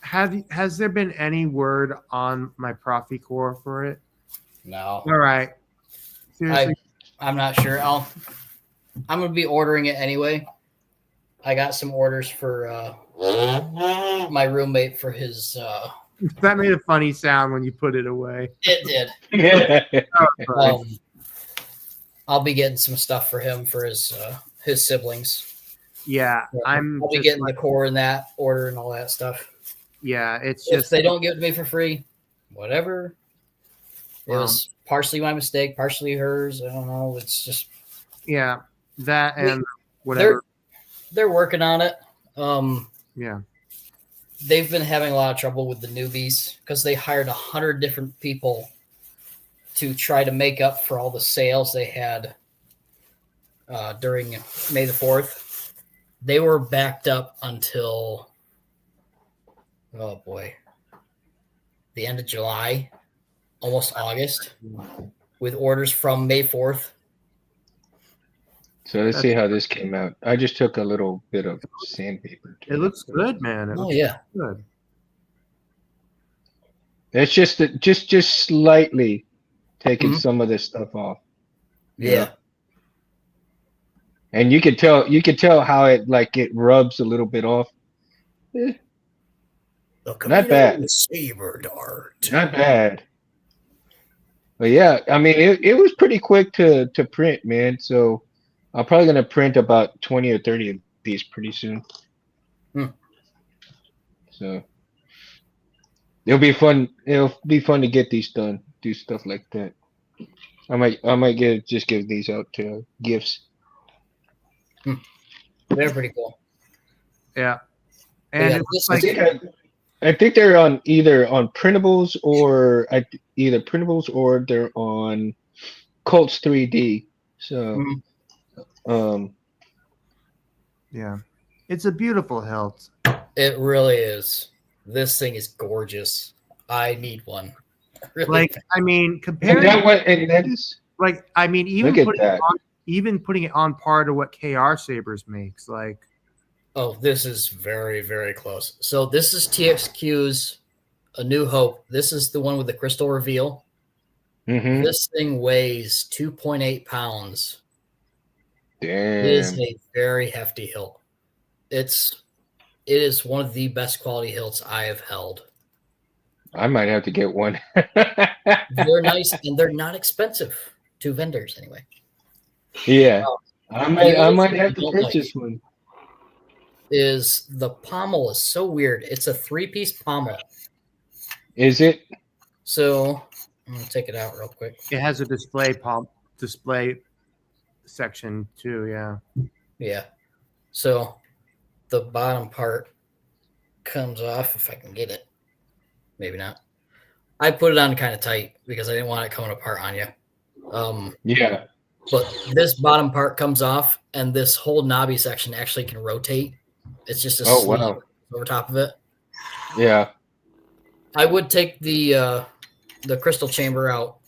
Has there been any word on my Profi core for it? No, All right. Seriously, I'm not sure. I'm gonna be ordering it anyway. I got some orders for my roommate for his. that made a funny sound when you put it away. It did. Right. I'll be getting some stuff for him for his siblings. Yeah, I'll be just getting the core in that order and all that stuff. yeah, it's If just they don't give it to me for free, whatever. It was partially my mistake, partially hers. I don't know. It's just yeah, that and whatever. they're working on it. Yeah. They've been having a lot of trouble with the newbies because they hired 100 different people to try to make up for all the sales they had during May the 4th. They were backed up until, oh boy, the end of July, almost August, with orders from May 4th. So let's see how this came out. I just took a little bit of sandpaper. It looks good, man. It looks yeah. good. It's just slightly taking Mhm. some of this stuff off. Yeah. And you could tell how it rubs a little bit off. The Not bad. Saber dart. Not bad. But yeah, I mean it was pretty quick to print, man. So I'm probably gonna print about 20 or 30 of these pretty soon. So it'll be fun. It'll be fun to get these done. Do stuff like that. I might just give these out to gifts. They're pretty cool. Yeah. And And yeah, it's this like I think they're on either on printables or they're on Colts 3D. So yeah. It's a beautiful hilt. It really is. This thing is gorgeous. I need one. Really. Like, I mean, and comparing that is like I mean, look at that. even putting it on par to what KR Sabers makes, like Oh, this is very, very close. So this is TXQ's A New Hope. This is the one with the crystal reveal. Mm-hmm. This thing weighs 2.8 pounds. Damn. It is a very hefty hilt. It is one of the best quality hilts I have held. I might have to get one. They're nice and they're not expensive. two vendors anyway. Yeah. I might only have thing to I don't purchase one. Is the pommel is so weird. It's a 3-piece pommel. Is it? So I'm gonna take it out real quick. It has a display section too. Yeah. Yeah. So the bottom part comes off if I can get it. Maybe not. I put it on kind of tight because I didn't want it coming apart on you. Yeah. But this bottom part comes off, and this whole knobby section actually can rotate. It's just a Oh, sleeve wow. over top of it. Yeah. I would take the crystal chamber out,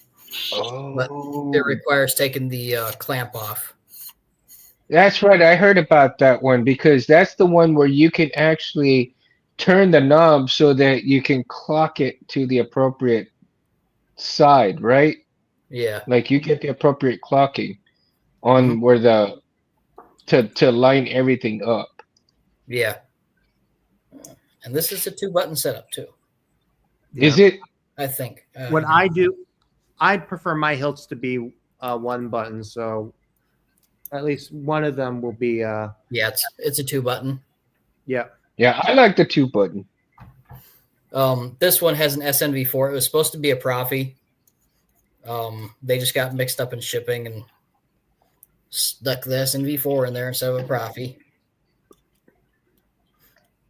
but Oh. it requires taking the clamp off. That's right. I heard about that one because that's the one where you can actually turn the knob so that you can clock it to the appropriate side, right? Yeah. Like you get the appropriate clocking on where the to line everything up. Yeah. And this is a 2-button setup too, Is it? I think. What I do, I'd prefer my hilts to be 1 button, so at least one of them will be. Yeah, it's a 2-button. Yeah. Yeah, I like the 2-button. This one has an SNV4. It was supposed to be a Profi. They just got mixed up in shipping and stuck the SNV4 in there instead of a Profi.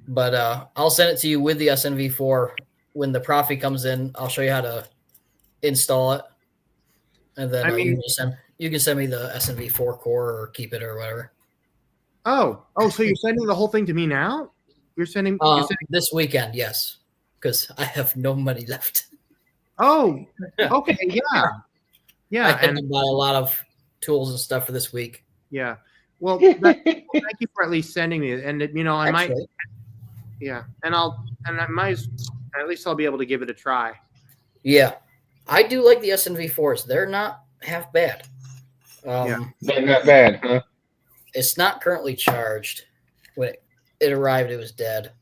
But I'll send it to you with the SNV4. When the Profi comes in, I'll show you how to install it. And then you can send me the SNV4 core or keep it or whatever. Oh, so you're sending the whole thing to me now? You're sending. This weekend, yes, because I have no money left. Oh, okay, yeah, yeah. I had to buy a lot of tools and stuff for this week. Yeah. Well, thank you for at least sending me it. And I might. Actually, Yeah, and I might. At least I'll be able to give it a try. yeah, I do like the SNV4s. They're not half bad. Yeah. They're not bad, huh? It's not currently charged. When it arrived, it was dead.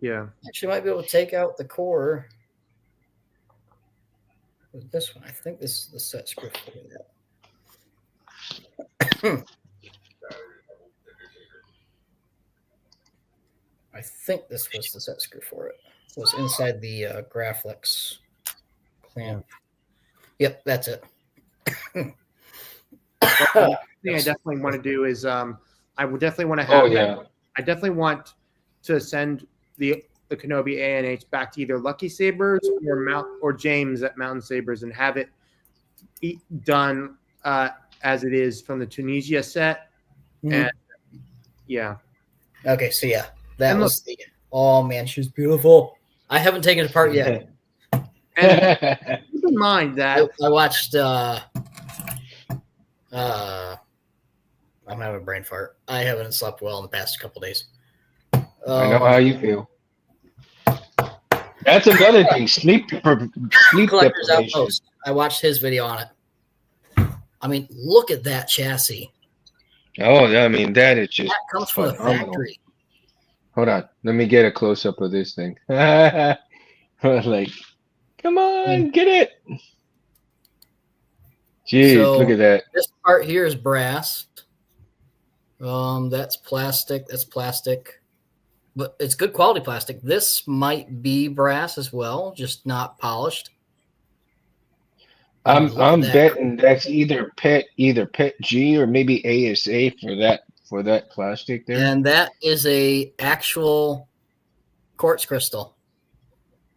Yeah. Actually, might be able to take out the core with this one. I think this is the set screw for that. I think this was the set screw for it. It was inside the Graflex clamp. Yep, that's it. The thing I definitely want to do is I would definitely want to have. Oh yeah. I definitely want to send the Kenobi ANH back to either Lucky Sabers or James at Mountain Sabers and have it done as it is from the Tunisia set. And yeah. Okay, so yeah, that was the. Oh man, she's beautiful. I haven't taken it apart yet. And keep in mind that I watched. I'm having a brain fart. I haven't slept well in the past couple days. I know how you feel. That's another thing. Sleep Collector's deprivation. Outpost. I watched his video on it. I mean, look at that chassis. Oh, I mean that is just That comes from the phenomenal. factory. Hold on, let me get a close up of this thing. Like, come on, get it. Jeez, So, look at that. This part here is brass. That's plastic. That's plastic, but it's good quality plastic. This might be brass as well, just not polished. I'm betting that's either PET G or maybe ASA for that plastic there. And that is a actual quartz crystal.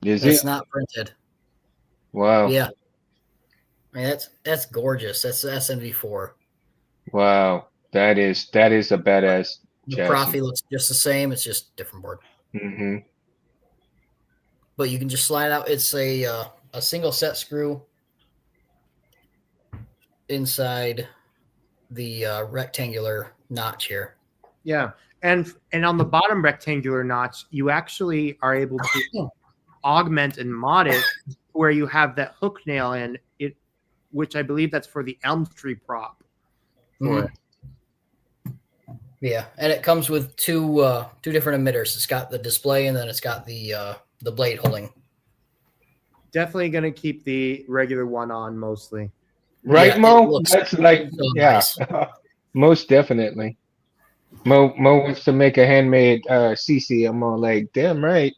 Is It's it? not printed. Wow. Yeah. I mean, that's gorgeous. That's the SNV4. Wow. That is a badass The chassis. Profi looks just the same. It's just different board. Mm-hmm. But you can just slide out. It's a single set screw inside the rectangular notch here. yeah, and on the bottom rectangular notch, you actually are able to augment and mod it where you have that hook nail in it, which I believe that's for the elm tree prop. For it. Yeah, and it comes with two different emitters. It's got the display, and then it's got the blade holding. Definitely going to keep the regular one on mostly. Right, it Mo? looks That's like, so yeah, nice. most definitely. Mo wants to make a handmade CC. I'm all like, damn right.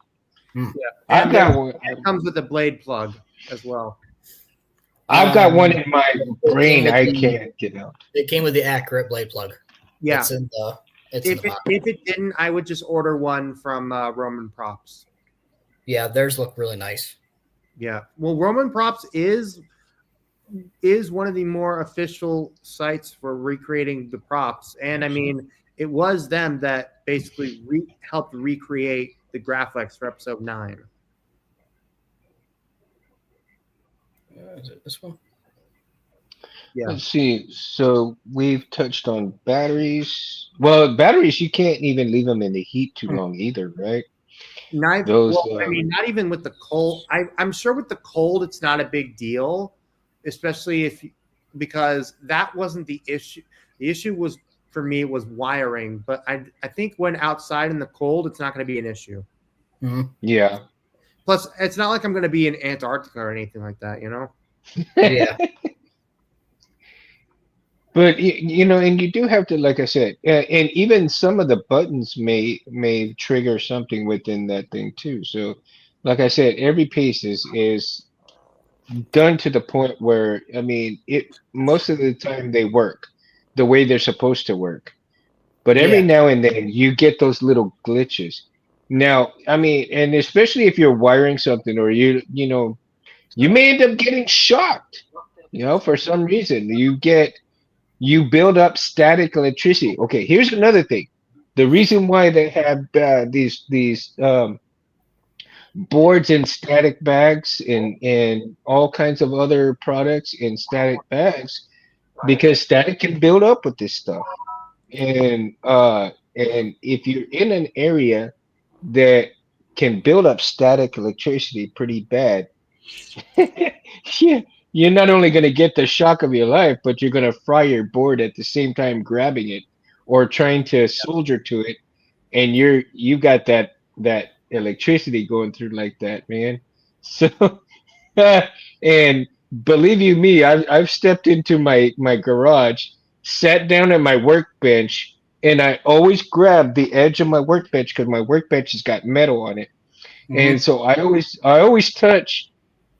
Yeah, I've and got one. it comes with a blade plug as well. I've got one in my It came brain. with I the can't get out. it came with the accurate blade plug. Yeah, It's in the box. if it didn't, I would just order one from Roman Props. Yeah, theirs look really nice. Yeah, well, Roman Props is one of the more official sites for recreating the props, and I mean, it was them that basically helped recreate the Graphics for episode 9. Is it this one? Yeah, Let's see. So we've touched on batteries. Well, batteries, you can't even leave them in the heat too long either, right? Those, well, I mean, not even with the cold. I'm sure with the cold, it's not a big deal, especially because that wasn't the issue. The issue was for me was wiring, but I think when outside in the cold, it's not going to be an issue. yeah. Plus, it's not like I'm going to be in Antarctica or anything like that, you know? Yeah. But and you do have to, like I said, and even some of the buttons may trigger something within that thing too. So, like I said, every piece is done to the point where, I mean, it most of the time they work the way they're supposed to work. But every Yeah. now and then you get those little glitches. Now, I mean, and especially if you're wiring something, or you may end up getting shocked, for some reason. You build up static electricity. Okay, here's another thing. The reason why they have these boards in static bags and all kinds of other products in static bags, because static can build up with this stuff. And if you're in an area that can build up static electricity pretty bad, yeah, you're not only going to get the shock of your life, but you're going to fry your board at the same time grabbing it or trying to solder to it, and you got that electricity going through like that, man. So and believe you me, I've stepped into my garage, sat down at my workbench, and I always grab the edge of my workbench because my workbench has got metal on it, and so I always touch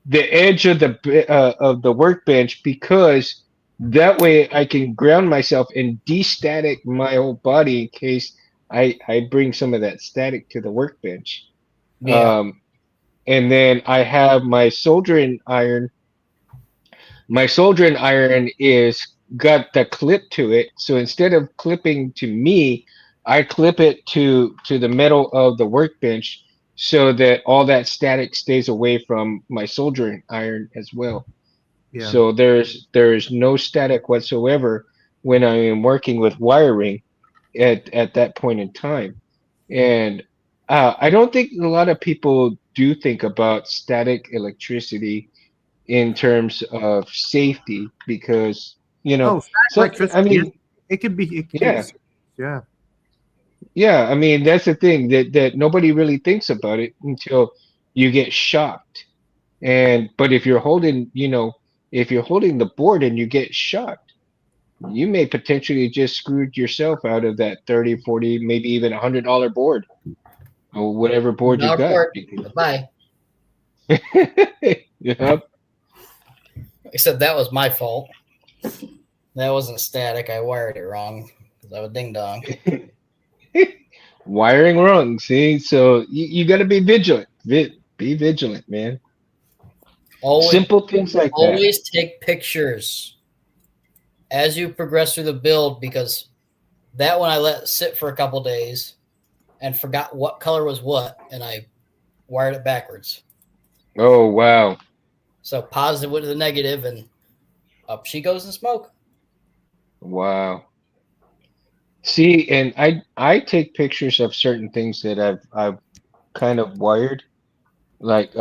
the edge of the workbench, because that way I can ground myself and destatic my whole body in case I bring some of that static to the workbench. Yeah. And then I have my soldering iron. My soldering iron is got the clip to it, so instead of clipping to me, I clip it to the metal of the workbench, so that all that static stays away from my soldering iron as well. Yeah. So there's no static whatsoever when I am working with wiring at that point in time. And I don't think a lot of people do think about static electricity in terms of safety, because Oh, static so I electricity. mean, It could be. It could yeah, be. Yeah. yeah, I mean, that's the thing that nobody really thinks about it until you get shocked. And but if you're holding the board and you get shocked, you may potentially just screwed yourself out of that 30, 40, maybe even $100 board, or whatever board you Not got. board. Bye. Yep. Except that was my fault. That wasn't static. I wired it wrong because I was ding dong. Wiring wrong. See, so you got to be vigilant. Be vigilant, man. Always, Simple things like that. always take pictures as you progress through the build, because that one I let sit for a couple days and forgot what color was what, and I wired it backwards. Oh wow. So positive went to the negative, and up she goes in smoke. Wow. See, and I take pictures of certain things that I've kind of wired, like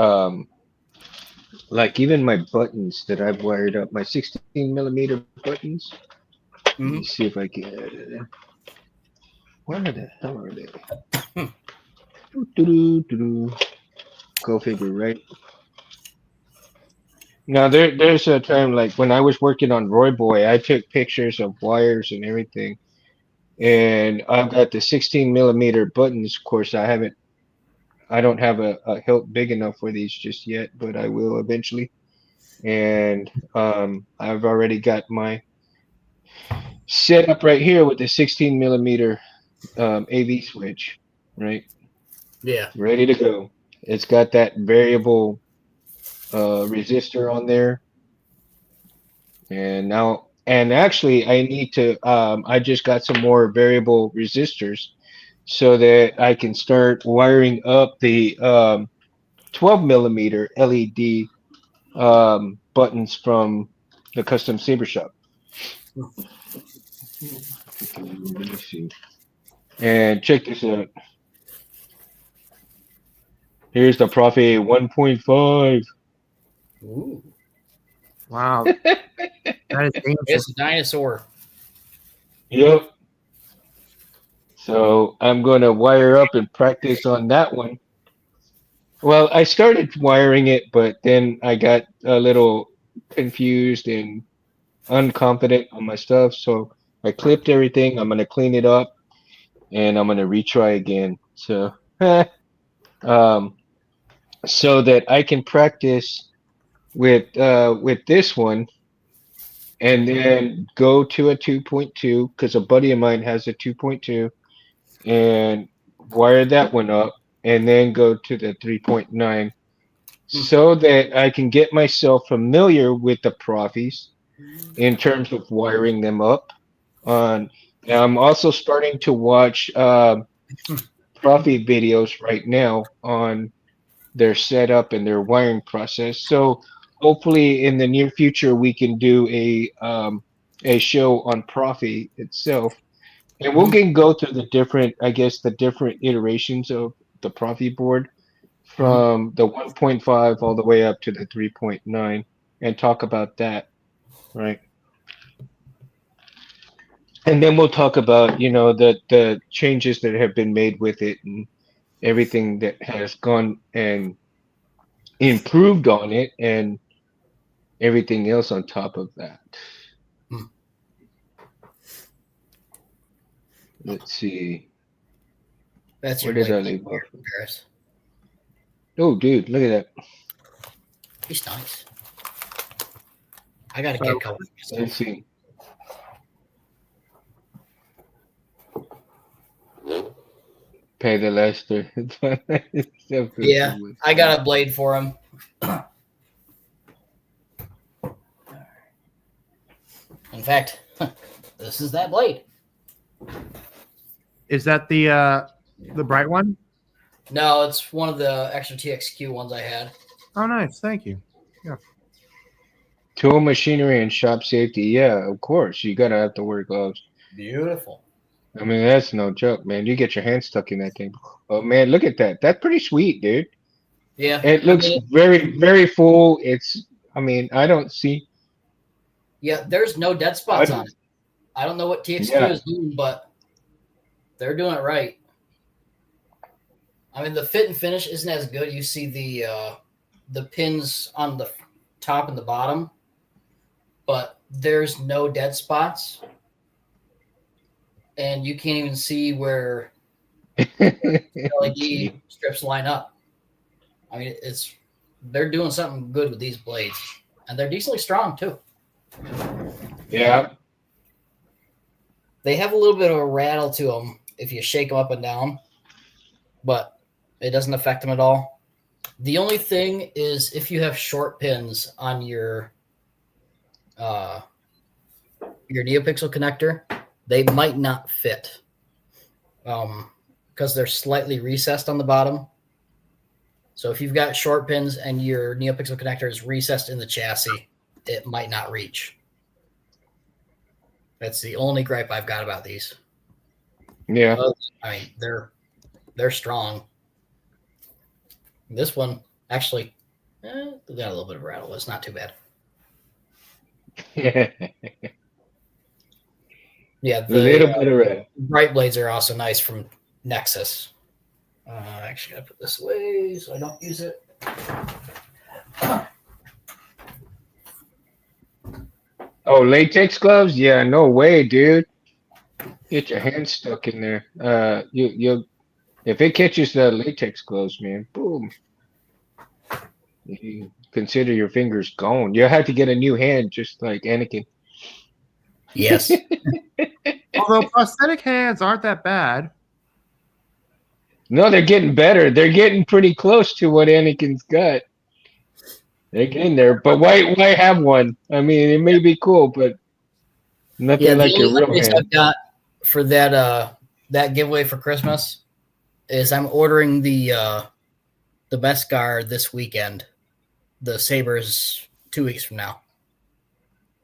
even my buttons that I've wired up, my 16mm buttons. Let me see if I can. Where the hell are they? Doo-doo-doo-doo. Go figure, right? Now there's a time like when I was working on Roy Boy, I took pictures of wires and everything, and I've got the 16 millimeter buttons. Of course, I don't have a hilt big enough for these just yet, but I will eventually. And I've already got my setup right here with the 16 millimeter AV switch, right? Yeah. Ready to go. It's got that variable resistor on there. And actually, I need to, I just got some more variable resistors so that I can start wiring up the 12 millimeter LED buttons from the custom Saber shop. Okay, let me see. And check this out. Here's the Profi 1.5. Ooh. Wow, that is ancient. It's a dinosaur. Yep. So I'm going to wire up and practice on that one. Well, I started wiring it, but then I got a little confused and unconfident on my stuff. So I clipped everything. I'm going to clean it up and I'm going to retry again. So, um, so that I can practice with this one and then go to a 2.2 because a buddy of mine has a 2.2 and wire that one up and then go to the 3.9 so that I can get myself familiar with the Profis in terms of wiring them up. On I'm also starting to watch Profi videos right now on their setup and their wiring process. So hopefully in the near future we can do a show on Profi itself, and we can go through the different, I guess, the different iterations of the Profi board from the 1.5 all the way up to the 3.9 and talk about that, right? And then we'll talk about, the changes that have been made with it and everything that has gone and improved on it and everything else on top of that. Let's see. That's Where your did I blade leave off? here, Paris. Oh, dude, look at that. He's nice. I gotta So- get color. Let's see. Pay the Lester. Yeah, I got a blade for him. In fact, this is that blade. Is that the bright one? No, it's one of the extra TXQ ones I had. Oh, nice. Thank you. Tool machinery and shop safety. Yeah, of course. You gotta have to wear gloves. Beautiful. I mean, that's no joke, man. You get your hand stuck in that thing. Oh man, look at that. That's pretty sweet, dude. Yeah. It looks very, very full. I mean, I don't see. Yeah, there's no dead spots on it. I don't know what TXQ is doing, but they're doing it right. I mean, the fit and finish isn't as good. You see the pins on the top and the bottom, but there's no dead spots. And you can't even see where LED strips line up. I mean, they're doing something good with these blades, and they're decently strong too. Yeah. They have a little bit of a rattle to them if you shake them up and down, but it doesn't affect them at all. The only thing is if you have short pins on your NeoPixel connector, they might not fit because they're slightly recessed on the bottom. So if you've got short pins and your NeoPixel connector is recessed in the chassis, it might not reach. That's the only gripe I've got about these. Yeah. I mean, they're strong. This one actually got a little bit of rattle. It's not too bad. Yeah, A little bit of red. bright blades are also nice from Nexus. I actually gotta put this away so I don't use it. Oh, latex gloves? Yeah, no way, dude. Get your hands stuck in there. You if it catches the latex gloves, man, boom. You consider your fingers gone. You have to get a new hand, just like Anakin. Yes. Although prosthetic hands aren't that bad. No, they're getting better. They're getting pretty close to what Anakin's got. They're getting there, but why have one? I mean, it may be cool, but Yeah, nothing the like only your real updates hand. I've got for that giveaway for Christmas is I'm ordering the Beskar this weekend. The Sabers 2 weeks from now.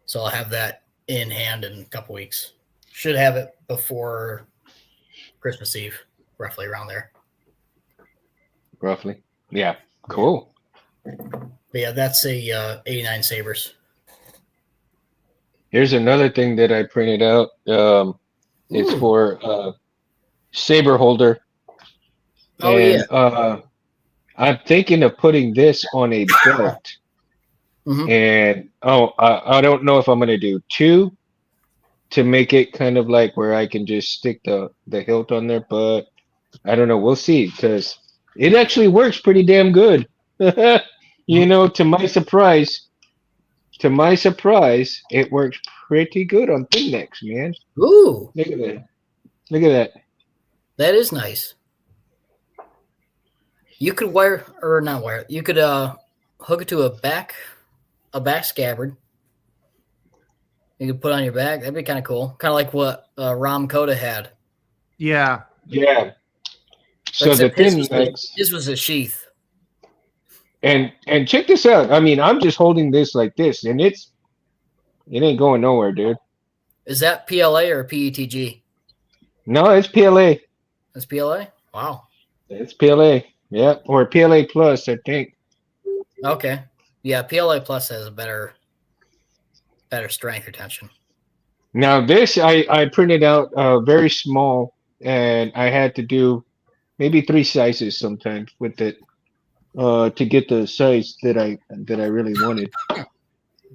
So I'll have that in hand in a couple weeks. Should have it before Christmas Eve, roughly around there. Roughly. Yeah. Cool. But yeah, that's a 89 Sabers. Here's another thing that I printed out. It's Ooh. for saber holder, Oh yeah. and I'm thinking of putting this on a belt. Mhm. And I don't know if I'm gonna do two to make it kind of like where I can just stick the hilt on there, but I don't know. We'll see because it actually works pretty damn good. You know, to my surprise, it works pretty good on thin necks, man. Ooh, Look at that. Look at that. that is nice. You could not wire. You could hook it to a back scabbard. You could put on your back. That'd be kind of cool. Kind of like what Ram Koda had. Yeah. Yeah. So the Except his thin was necks, his was a sheath. and check this out. I mean, I'm just holding this like this, and it ain't going nowhere, dude. Is that PLA or PETG? No, it's PLA. That's PLA? Wow. It's PLA. Yeah, or PLA plus, I think. Okay. Yeah, PLA Plus has a better strength retention. Now this I printed out very small, and I had to do maybe 3 sizes sometimes with it to get the size that I really wanted.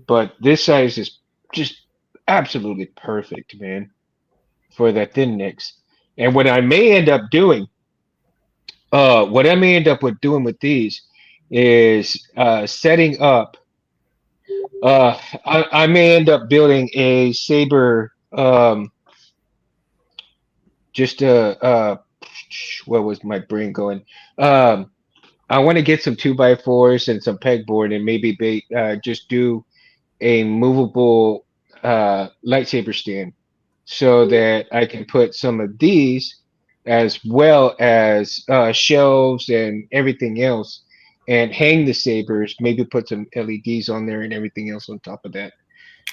But this size is just absolutely perfect, man, for the thin necks. And what I may end up doing, what I may end up with doing with these is setting up. I may end up building a saber. Just where was my brain going? I want to get some 2x4s and some pegboard, and maybe just do a movable lightsaber stand so that I can put some of these as well as shelves and everything else and hang the sabers, maybe put some LEDs on there and everything else on top of that.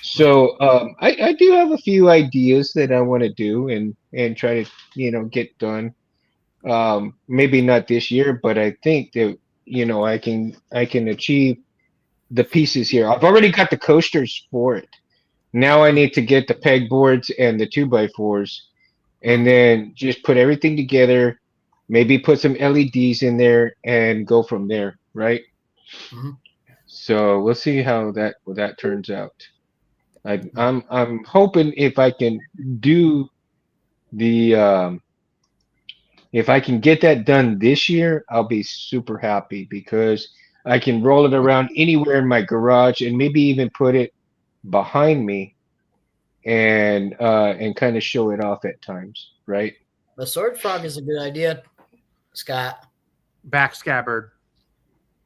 So I do have a few ideas that I want to do and try to get done. Maybe not this year, but I think that I can achieve the pieces here. I've already got the coasters for it. Now I need to get the pegboards and the 2x4s, and then just put everything together. Maybe put some LEDs in there and go from there, right? Mhm. So we'll see how that turns out. I'm hoping if I can do the if I can get that done this year, I'll be super happy because I can roll it around anywhere in my garage and maybe even put it behind me and kind of show it off at times, right? The sword frog is a good idea, Scott. Back scabbard.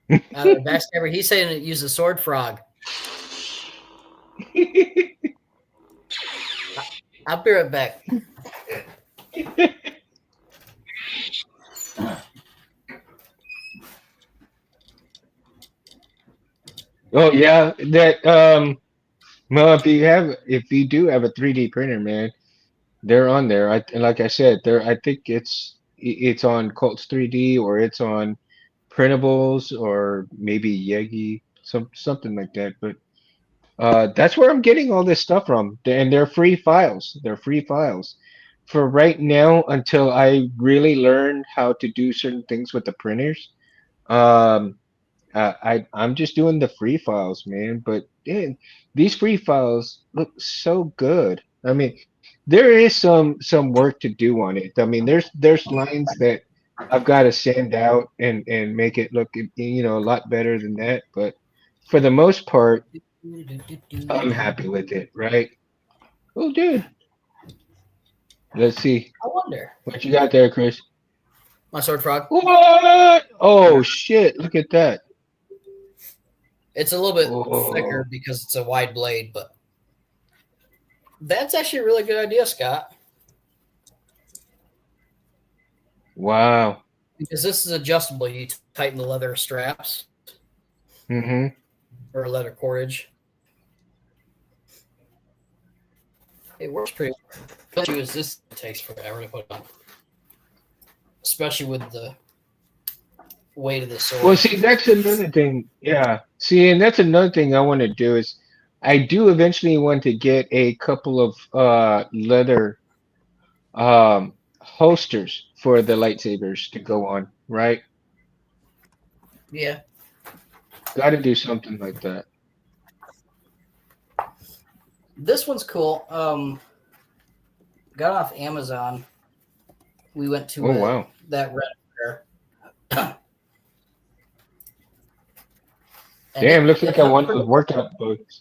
Backstabber, he's saying it use a sword frog. I'll be right back. Oh yeah, that well if you do have a 3D printer, man, they're on there. And like I said, I think it's on Colts 3D or it's on printables or maybe Yegi, something like that. But that's where I'm getting all this stuff from. And they're free files. They're free files. For right now, until I really learn how to do certain things with the printers, I'm just doing the free files, man. But damn, these free files look so good. I mean, there is some work to do on it. I mean, there's lines that I've got to sand out and make it look, a lot better than that. But for the most part, I'm happy with it, right? Oh, dude. Let's see I wonder. what you got there, Chris. My sword frog. What? Oh shit! Look at that. It's a little bit Oh, thicker because it's a wide blade, but that's actually a really good idea, Scott. wow. Because this is adjustable. You tighten the leather straps Mm-hmm. or leather cordage. It works pretty well. The issue is this takes forever to put on, especially with the weight of the sword. Well, see, that's another thing. Yeah. See, and that's another thing I want to do is I do eventually want to get a couple of leather holsters for the lightsabers to go on, right? Yeah. Got to do something like that. This one's cool. Got off Amazon. We went to Oh, wow. that red fair. And Damn, it- looks it like I had want pretty- those workout boots.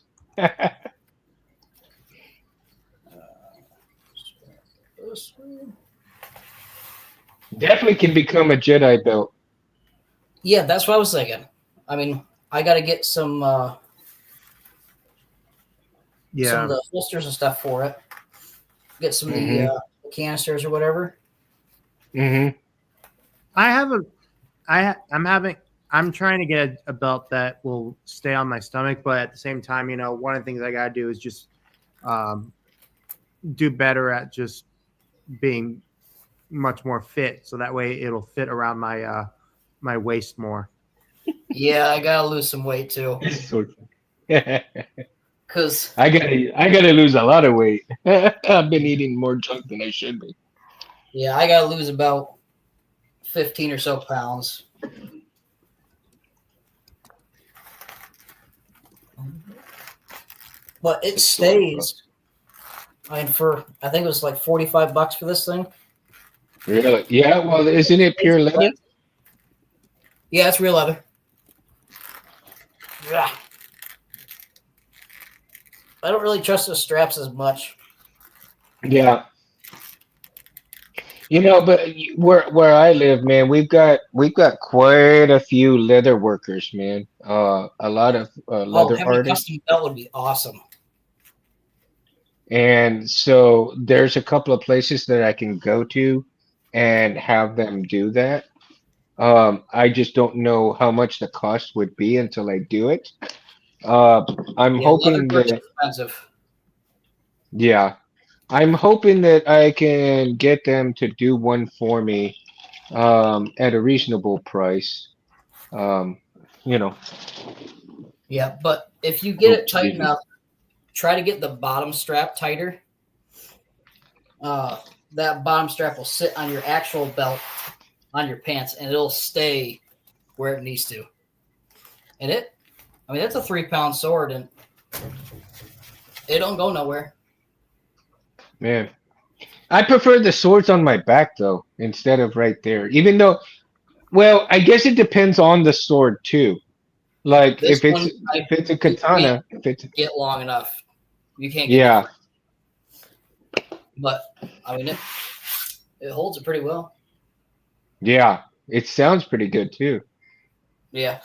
Definitely can become a Jedi belt. Yeah, that's what I was thinking. I mean, I got to get some of the holsters and stuff for it. Get some of the canisters or whatever. Mm-hmm. I'm trying to get a belt that will stay on my stomach, but at the same time, one of the things I gotta do is just do better at just being much more fit, so that way it'll fit around my my waist more. Yeah, I got to lose some weight too. I Because, gotta lose a lot of weight. I've been eating more junk than I should be. yeah, I got to lose about 15 or so pounds. But it stays. I mean, I think it was like $45 for this thing. Really? Yeah. Well, isn't it pure leather? Yeah, it's real leather. Yeah. I don't really trust the straps as much. Yeah. But where I live, man, we've got quite a few leather workers, man. A lot of leather Having a artists, custom belt would be awesome. and so there's a couple of places that I can go to and have them do that. I just don't know how much the cost would be until I do it. I'm Yeah, leather hoping work's that, expensive. yeah, I'm hoping that I can get them to do one for me, at a reasonable price. Um, you know, Yeah, but if you get oh, it tight Jesus. enough, try to get the bottom strap tighter. That bottom strap will sit on your actual belt on your pants, and it'll stay where it needs to. And that's a 3-pound sword, and it don't go nowhere. Man, I prefer the swords on my back though, instead of right there. Even though, well, I guess it depends on the sword too. Like This if it's one, if it's a you can't katana, if it's get long enough. You can't get yeah, but I mean it holds it pretty well. yeah, it sounds pretty good too. Yeah.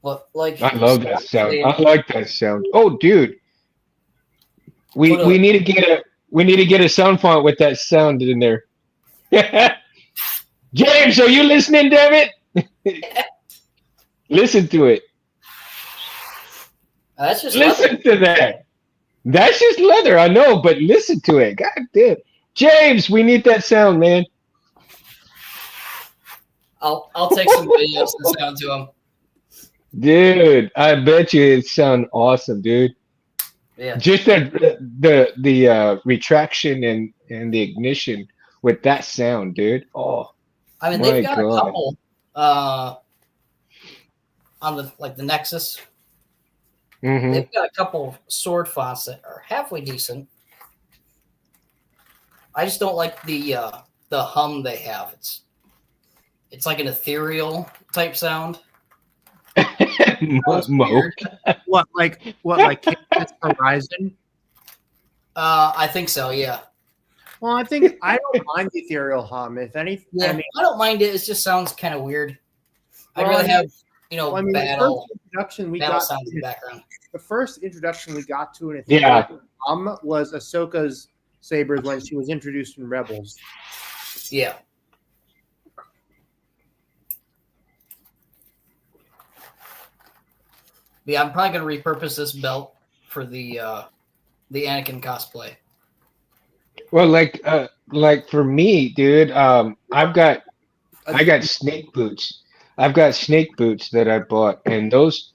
But like I love that sound. saying, I like that sound. Oh, dude, we Put a- we need to get a sound font with that sound in there. James, are you listening, damn it? Listen to it. that's just Listen to that. That's just leather, I know, but listen to it. God damn. James, we need that sound, man. I'll take some videos and send them to him. Dude, I bet you it sound awesome, dude. Yeah. Just the retraction and the ignition with that sound, dude. Oh, I mean my they've got God. a couple on the Nexus. Mm-hmm. They've got a couple sword fonts that are halfway decent. I just don't like the hum they have. It's like an ethereal type sound. Sounds weird. What like Chaos Horizon? I think so. Yeah. Well, I think I don't mind the ethereal hum. If anything, Yeah. I mean, I don't mind it. It just sounds kind of weird. I'd Well, rather I mean- have well, I mean, battle we battle got sounds in the background. the first introduction we got to an Yeah. ethereal hum was Ahsoka's sabers when she was introduced in Rebels. Yeah. Yeah, I'm probably gonna repurpose this belt for the Anakin cosplay. Well, like for me, dude, I got snake boots. I've got snake boots that I bought, and those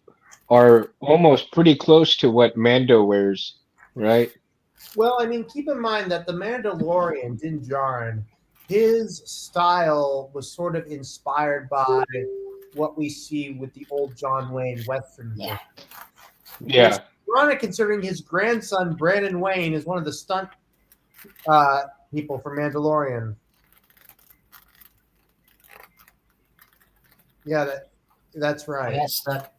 are almost pretty close to what Mando wears, right? Well, I mean, keep in mind that the Mandalorian, Din Djarin, his style was sort of inspired by what we see with the old John Wayne Western. Yeah. Yeah. Ironic considering his grandson Brandon Wayne is one of the stunt people for Mandalorian. Yeah, that's right. That's stuck.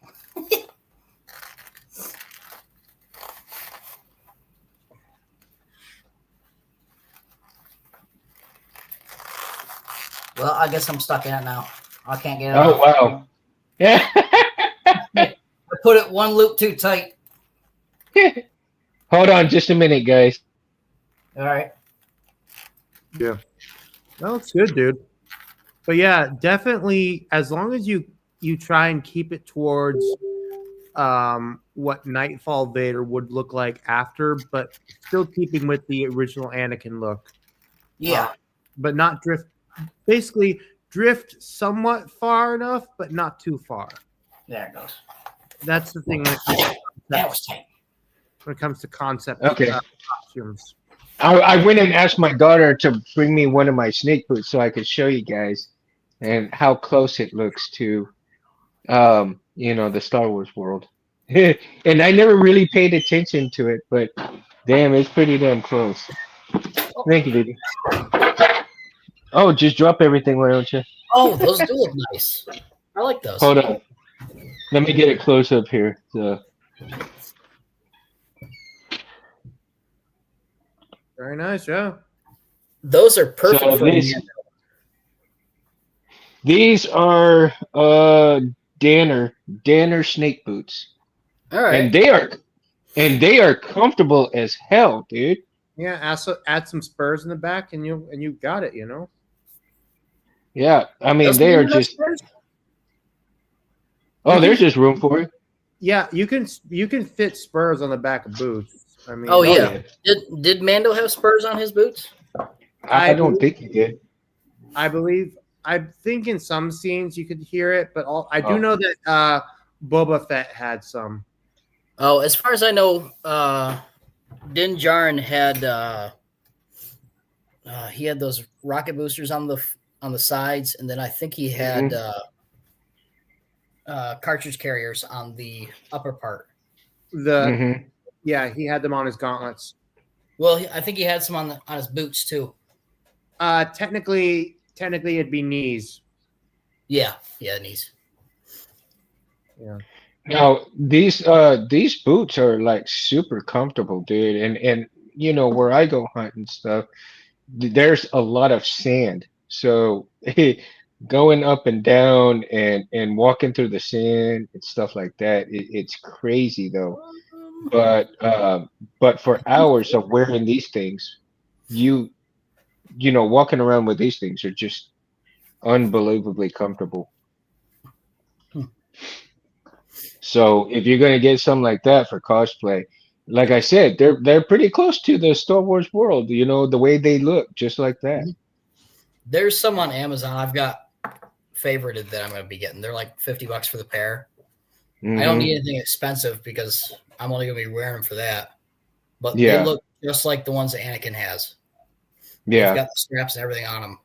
Well, I guess I'm stuck in it now. I can't get it Oh off. wow. Yeah. I put it one loop too tight. Hold on just a minute, guys. All right. Yeah. No, it's good, dude. But yeah, definitely as long as you try and keep it towards what Nightfall Vader would look like after, but still keeping with the original Anakin look. Yeah. But not drift. Basically, drift somewhat far enough, but not too far. There it goes. That's the thing That was tight. when it comes to concept Okay. costumes. I went and asked my daughter to bring me one of my snake boots so I could show you guys and how close it looks to the Star Wars world. And I never really paid attention to it, but damn, it's pretty damn close. Thank you, baby. Oh, just drop everything, why don't you? Oh, those do look nice. I like those. Hold on. Let me get it close up here. So. Very nice, yeah. Those are perfect So for these are Danner snake boots. All right. And they are comfortable as hell, dude. Yeah, add some spurs in the back and you got it, you know. Yeah, I mean Those they are Nintendo just. Spurs? Oh, there's just room for it. Yeah, you can fit spurs on the back of boots. I mean, Oh yeah. Did Mando have spurs on his boots? I don't think he did. I think in some scenes you could hear it, but I do Oh. know that Boba Fett had some. Oh, as far as I know, Din Djarin had he had those rocket boosters on the sides, and then I think he had cartridge carriers on the upper part. Mhm. Yeah, he had them on his gauntlets. Well, I think he had some on his boots too. Technically it'd be knees. Yeah, knees. Yeah. Now these boots are like super comfortable, dude. And where I go hunt and stuff, there's a lot of sand. So going up and down and walking through the sand and stuff like that, it's crazy though. But for hours of wearing these things, walking around with these things are just unbelievably comfortable. So if you're gonna get something like that for cosplay, like I said, they're pretty close to the Star Wars world, the way they look, just like that. There's some on Amazon I've got favorited that I'm going to be getting. They're like $50 for the pair. I don't need anything expensive because I'm only going to be wearing them for that. But Yeah. they look just like the ones that Anakin has. Yeah. They've got the straps and everything on them.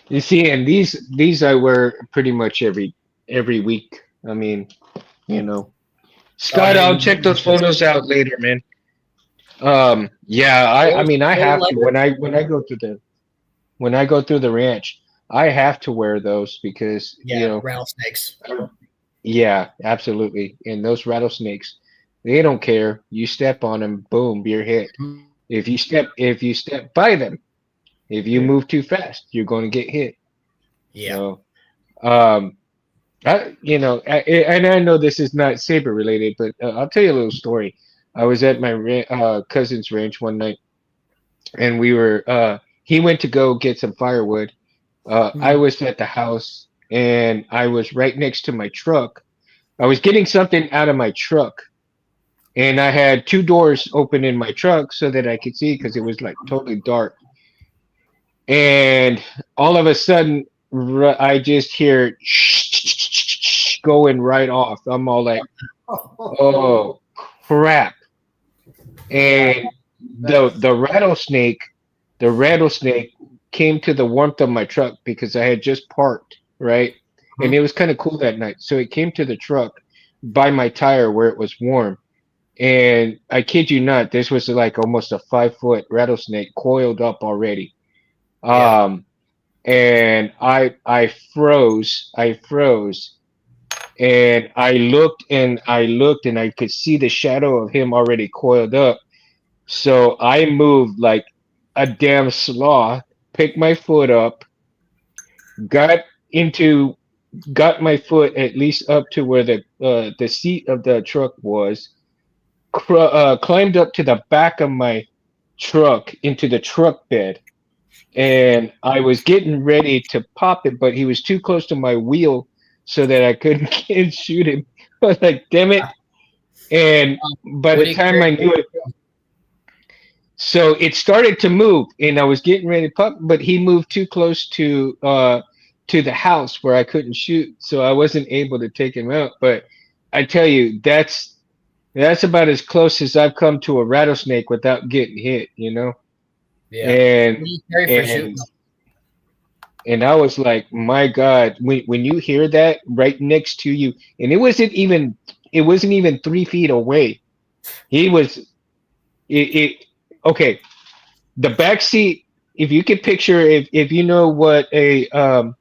You see, and these I wear pretty much every week. I mean, Scott, yeah, I'll check those photos out later, man. Yeah, I mean, I have to when I go through the ranch, I have to wear those because Yeah, rattlesnakes. yeah, absolutely. And those rattlesnakes, they don't care. You step on them, boom, you're hit. If you step by them, if you move too fast, you're going to get hit. Yeah. So, um, and I know this is not saber related, but I'll tell you a little story. I was at my cousin's ranch one night, and he went to go get some firewood. I was at the house, and I was right next to my truck. I was getting something out of my truck, and I had two doors open in my truck so that I could see because it was like totally dark. And all of a sudden, I just hear going right off. I'm all like, "Oh crap!" And the rattlesnake came to the warmth of my truck because I had just parked, right? And it was kind of cool that night. So it came to the truck by my tire where it was warm. And I kid you not, this was like almost a 5 foot rattlesnake coiled up already. Yeah. And I froze, and I looked and I could see the shadow of him already coiled up. So I moved like a damn sloth, picked my foot up, got into got my foot at least up to where the seat of the truck was, climbed up to the back of my truck into the truck bed, and I was getting ready to pop it, but he was too close to my wheel so that I couldn't shoot him. I was like, damn it. And by the time I knew it, so it started to move, and I was getting ready to pop, but he moved too close to the house where I couldn't shoot, so I wasn't able to take him out. But I tell you, that's about as close as I've come to a rattlesnake without getting hit, you know? Yeah. And For shooting. and I was like, my God, when you hear that right next to you, and it wasn't even 3 feet away. He was it okay. The back seat, if you can picture, if you know what a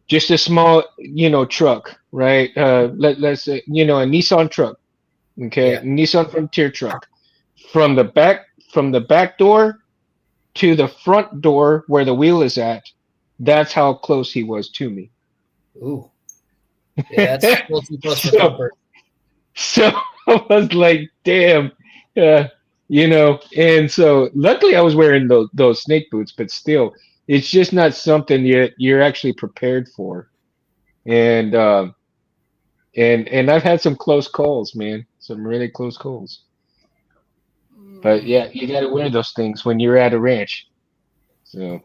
just a small, truck, right? Let's say, a Nissan truck, okay? Yeah. Nissan Frontier truck. From the back door to the front door where the wheel is at, that's how close he was to me. Ooh. Yeah, that's a little too close for comfort. So I was like, damn, and so luckily I was wearing those snake boots, but still, it's just not something you're actually prepared for. And and I've had some close calls, man, some really close calls. But yeah, you got to wear those things when you're at a ranch. So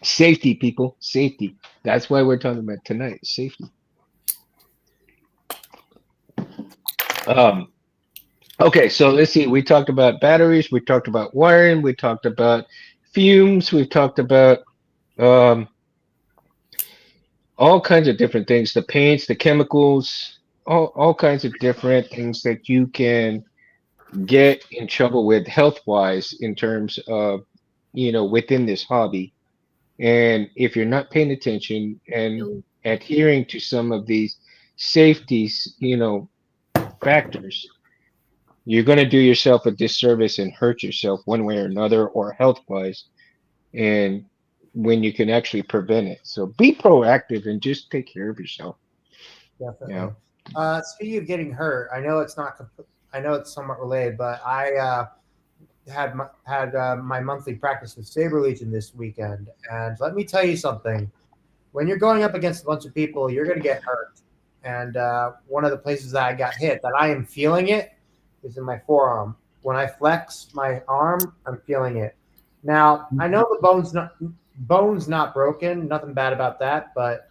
safety, people, safety. That's why we're talking about tonight, safety. Okay, so let's see. We talked about batteries. We talked about wiring. We talked about fumes. We've talked about um, all kinds of different things. The paints, the chemicals, all kinds of different things that you can get in trouble with health-wise in terms of, within this hobby. And if you're not paying attention and adhering to some of these safeties, factors, you're going to do yourself a disservice and hurt yourself one way or another or health wise, and when you can actually prevent it. So be proactive and just take care of yourself. Definitely. Speaking of getting hurt, I know it's not. I know it's somewhat related, but I had my monthly practice with Saber Legion this weekend, and let me tell you something. When you're going up against a bunch of people, you're going to get hurt. And one of the places that I got hit, that I am feeling it, is in my forearm. When I flex my arm, I'm feeling it. Now, I know the bone's not broken, nothing bad about that, but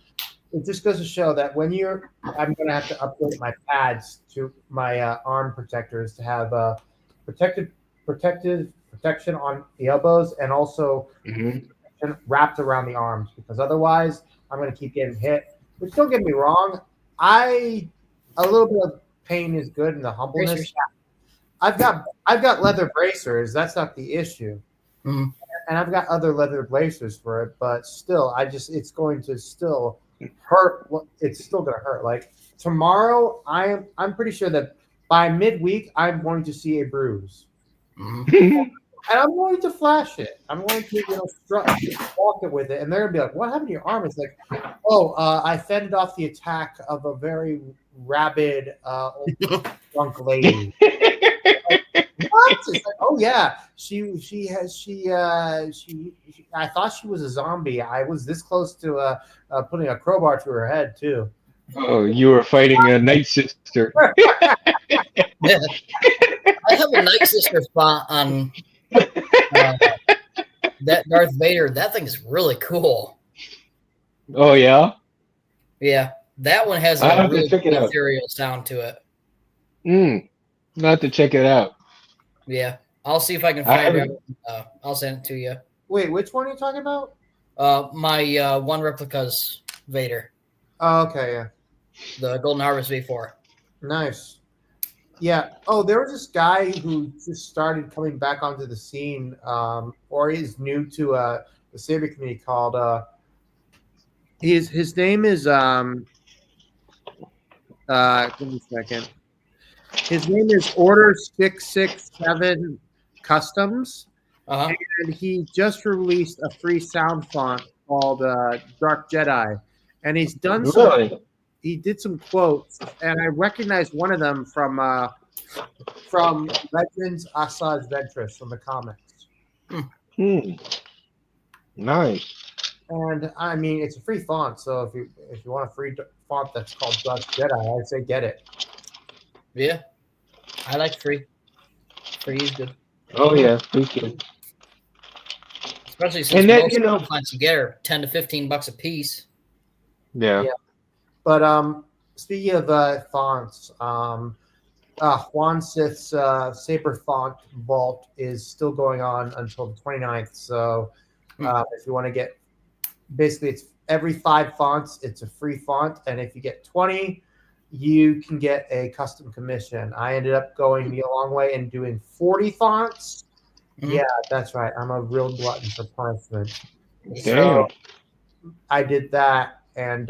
it just goes to show that I'm going to have to update my pads to my arm protectors to have protection on the elbows and also wrapped around the arms, because otherwise I'm going to keep getting hit. Which, don't get me wrong, a little bit of pain is good and the humbleness. Bracers. I've got leather bracers. That's not the issue. Mhm. And I've got other leather bracers for it, but still, it's going to still hurt. It's still going to hurt. Like tomorrow, I'm pretty sure that by midweek, I'm going to see a bruise, Mhm. and I'm going to flash it. I'm going to walk it with it, and they're going to be like, "What happened to your arm?" It's like, "Oh, I fended off the attack of a very rabid old drunk lady." What? It's like, oh yeah, I thought she was a zombie. I was this close to putting a crowbar to her head too. Oh, you were fighting a night sister. Yeah. I have a Night Sister spot on that Darth Vader. That thing is really cool. Oh yeah, Yeah, that one has I a have to really check it cool out. ethereal sound to it. I'll have to check it out. Yeah, I'll see if I can I find it. haven't- I'll send it to you. Wait, which one are you talking about? My one replica's Vader, Oh, okay, yeah, the Golden Harvest V4. nice. Yeah. Oh, there was this guy who just started coming back onto the scene, or he's new to the Saber community called. His name is Give me a second. His name is Order 667 Customs. Uh huh. And he just released a free sound font called Dark Jedi, and he's done some. Really? He did some quotes, and I recognized one of them from Legends Asajj Ventress from the comics. Nice. And I mean, it's a free font, so if you want a free font that's called Dark Jedi, I'd say get it. Yeah, I like free. Free is good, Oh yeah, appreciate. especially since And then, most you know- fonts you get are $10 to $15 a piece. Yeah. Yeah. But speaking of fonts, Juan Sith's Saber font vault is still going on until the 29th. So if you want to get, basically it's every 5 fonts, it's a free font. And if you get 20, you can get a custom commission. I ended up going the long way and doing 40 fonts. Mhm. Yeah, that's right. I'm a real glutton for punishment. Damn. So I did that, and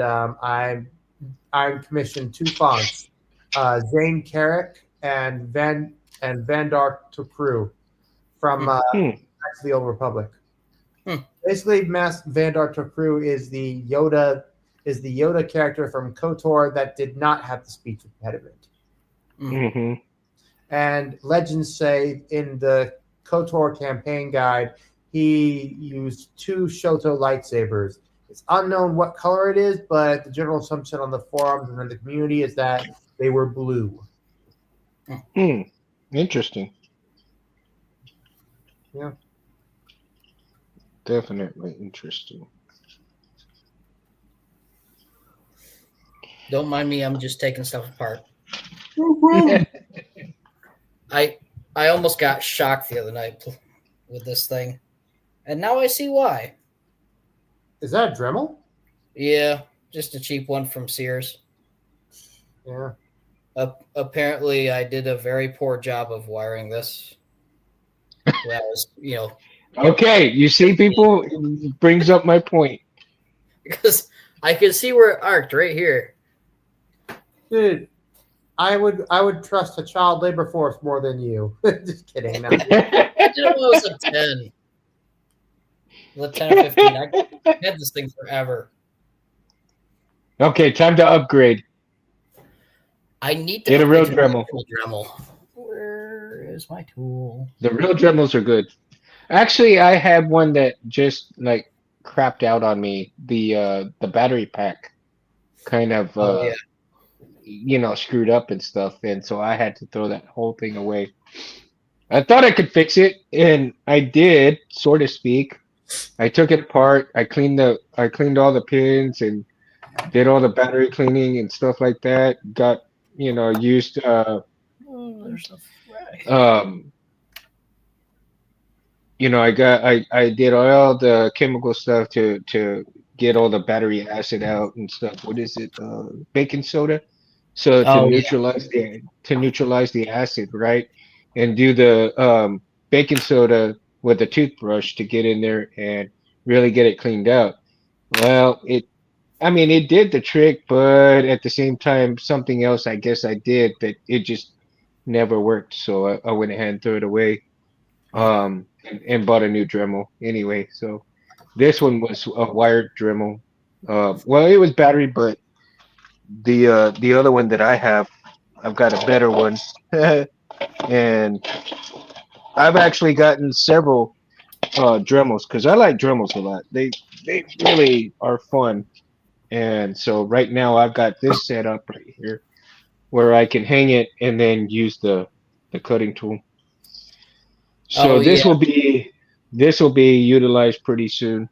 I'm commissioned 2 fonts, Zane Carrick and Vandar Tukru from Knights of the Old Republic. Basically, Vandar Tukru is the Yoda character from KOTOR that did not have the speech impediment. Mm-hmm. And legends say in the KOTOR campaign guide, he used 2 Shoto lightsabers. It's unknown what color it is, but the general assumption on the forums and in the community is that they were blue. Interesting. Yeah. Definitely interesting. Don't mind me. I'm just taking stuff apart. I almost got shocked the other night with this thing, and now I see why. Is that a Dremel? Yeah, just a cheap one from Sears. Yeah. Apparently, I did a very poor job of wiring this. That was, Okay, you see, people, it brings up my point. because I could see where it arced right here. Dude, I would trust a child labor force more than you. Just kidding. No. I did it when I was a 10. The 10 or 15. I had this thing forever. Okay, time to upgrade. I need to Get a real upgrade to Dremel. Dremel. Where is my tool? The real Dremels are good. Actually, I had one that just like crapped out on me. The battery pack kind of screwed up and stuff, and so I had to throw that whole thing away. I thought I could fix it, and I did, so to speak. I took it apart. I cleaned all the pins and did all the battery cleaning and stuff like that. Got used There's a flag. I did all the chemical stuff to get all the battery acid out and stuff. What is it? Baking soda So Oh yeah. to neutralize the acid, right? And do the baking soda with a toothbrush to get in there and really get it cleaned out. Well, I mean, it did the trick, but at the same time, something else I guess I did that it just never worked. So I went ahead and threw it away, and bought a new Dremel anyway. So this one was a wired Dremel. Well, it was battery, but the other one that I have, I've got a better one, and I've actually gotten several Dremels because I like Dremels a lot. They really are fun. And so right now I've got this set up right here where I can hang it and then use the cutting tool. Oh So yeah. this will be utilized pretty soon.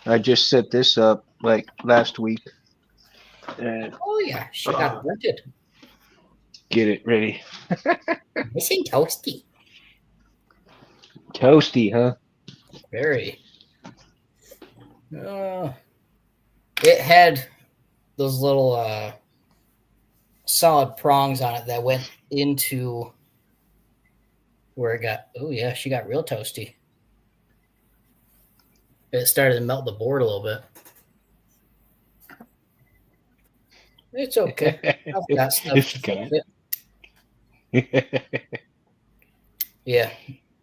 I just set this up like last week and Oh yeah. She got printed. get it ready. Missing toasty. Toasty, huh? Very. It had those little solid prongs on it that went into where it got. Oh yeah, she got real toasty. It started to melt the board a little bit. It's okay. I've got stuff. It's okay. Yeah,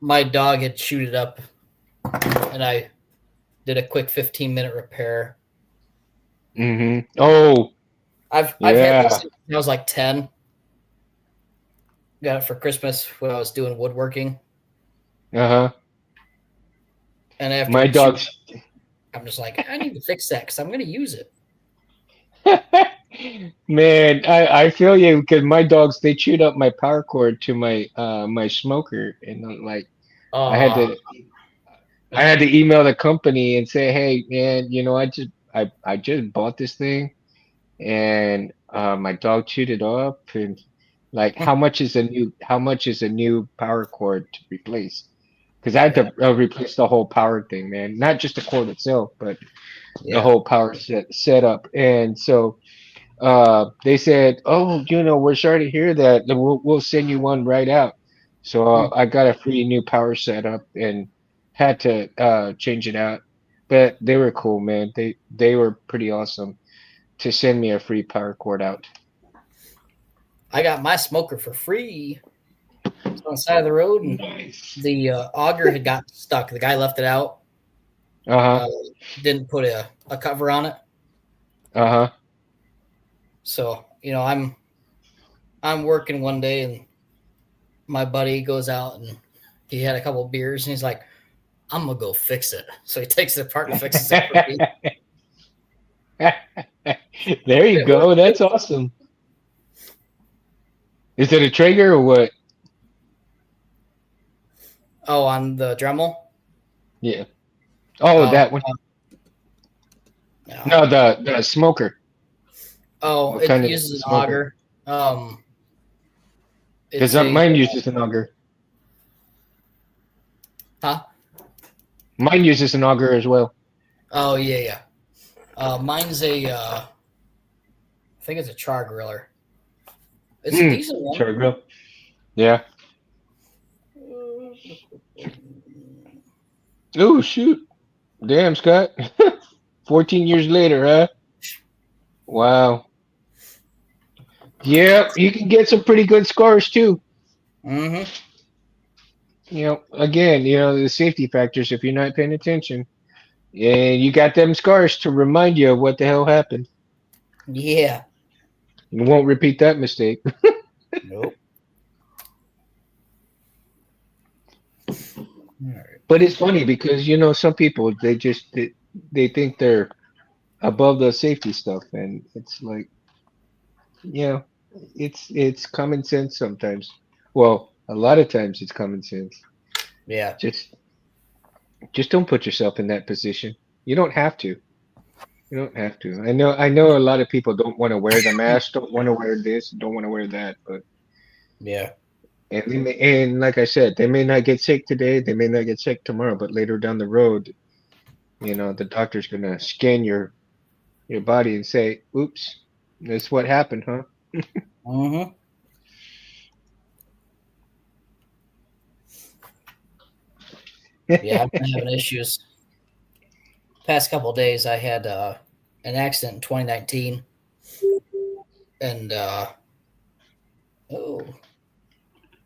my dog had chewed it up, and I did a quick 15-minute repair. Oh, I've yeah. had this since I was like 10. Got it for Christmas when I was doing woodworking, Uh-huh. and after My it chewed dog's up, I'm just like, I need to fix that because I'm going to use it. Man, I feel you because my dogs they chewed up my power cord to my smoker and I'm like I had Uh, to I had to email the company and say, hey man, I just bought this thing and my dog chewed it up and like how much is a new power cord to replace? Because I had yeah, to replace the whole power thing, man, not just the cord itself, but the yeah. whole power setup. And so they said, "Oh, we're sorry to hear that. We'll send you one right out." So Hmm. I got a free new power setup and had to change it out. But they were cool, man. They were pretty awesome to send me a free power cord out. I got my smoker for free. It's on the side of the road, and Nice. the auger had got stuck. The guy left it out. Uh-huh. Didn't put a cover on it. Uh-huh. So I'm working one day, and my buddy goes out, and he had a couple of beers, and he's like, "I'm gonna go fix it." So he takes it apart and fixes it for me. There you It worked. go. That's awesome. Is it a Traeger or what? Oh, on the Dremel. Yeah. Oh, that one. No. No, the smoker. Oh, What it kind of uses an smoker? auger. Because It's a mine uses an auger. huh? Mine uses an auger as well. Oh yeah. Mine's I think it's a char griller. It's a decent one. Char grill. Yeah. Oh shoot. Damn, Scott. 14 years later, huh? Wow. Yeah, you can get some pretty good scars too. Mm-hmm. Again, the safety factors if you're not paying attention. And you got them scars to remind you of what the hell happened. Yeah. You won't repeat that mistake. Nope. All right. But it's funny because some people they think they're above the safety stuff, and it's like it's common sense sometimes. Well, a lot of times it's common sense. Yeah. Just don't put yourself in that position. You don't have to. You don't have to. I know a lot of people don't want to wear the mask, don't want to wear this, don't want to wear that, but Yeah. and like I said, they may not get sick today, they may not get sick tomorrow, but later down the road, the doctor's gonna scan your body and say, "Oops, that's what happened, huh?" Mm-hmm. Yeah, I've been having issues. Past couple of days, I had an accident in 2019, and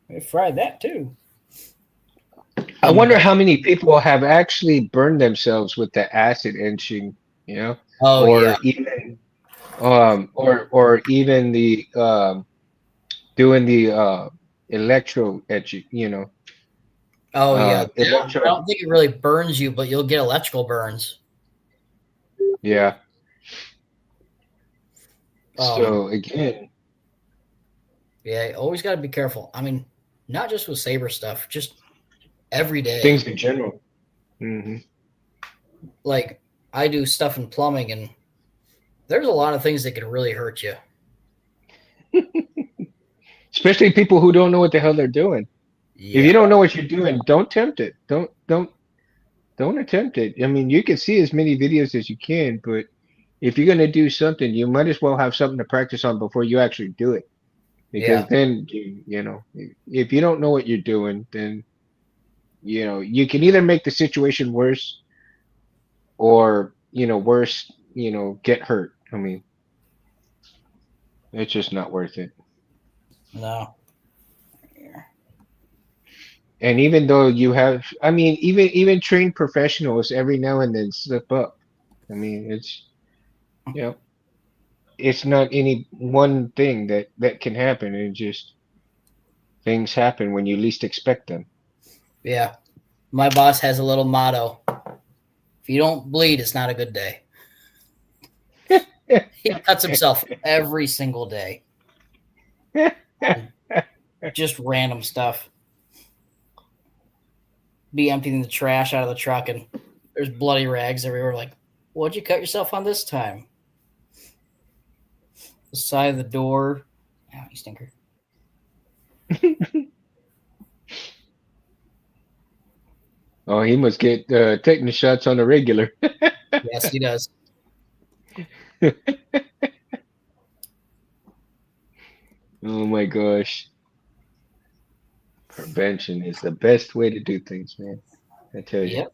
we fried that too. I wonder how many people have actually burned themselves with the acid etching, you know, Oh or yeah, even or even the doing the electro etching, oh yeah. I electro, don't think it really burns you, but you'll get electrical burns. yeah. Um, So again, yeah, you always got to be careful. I mean, not just with Saber stuff, just every day. things in general. Hmm. Like I do stuff in plumbing, and there's a lot of things that can really hurt you. Especially people who don't know what the hell they're doing. If you Yeah, don't know what you're doing, don't tempt it. Don't attempt it. I mean, you can see as many videos as you can, but if you're gonna do something, you might as well have something to practice on before you actually do it. Because yeah, then if you don't know what you're doing, then you can either make the situation worse or worse, get hurt. I mean, it's just not worth it. no, And even though you have, I mean, even trained professionals every now and then slip up. I mean, you know, it's not any one thing that can happen. It just things happen when you least expect them. yeah. My boss has a little motto: if you don't bleed, it's not a good day. He cuts himself every single day. Just random stuff. Be emptying the trash out of the truck, and there's bloody rags everywhere. Like, what'd you cut yourself on this time? The side of the door. Oh, you stinker. Oh, he must get tetanus shots on the regular. Yes, he does. Oh my gosh. Prevention is the best way to do things, man. I tell you. Yep.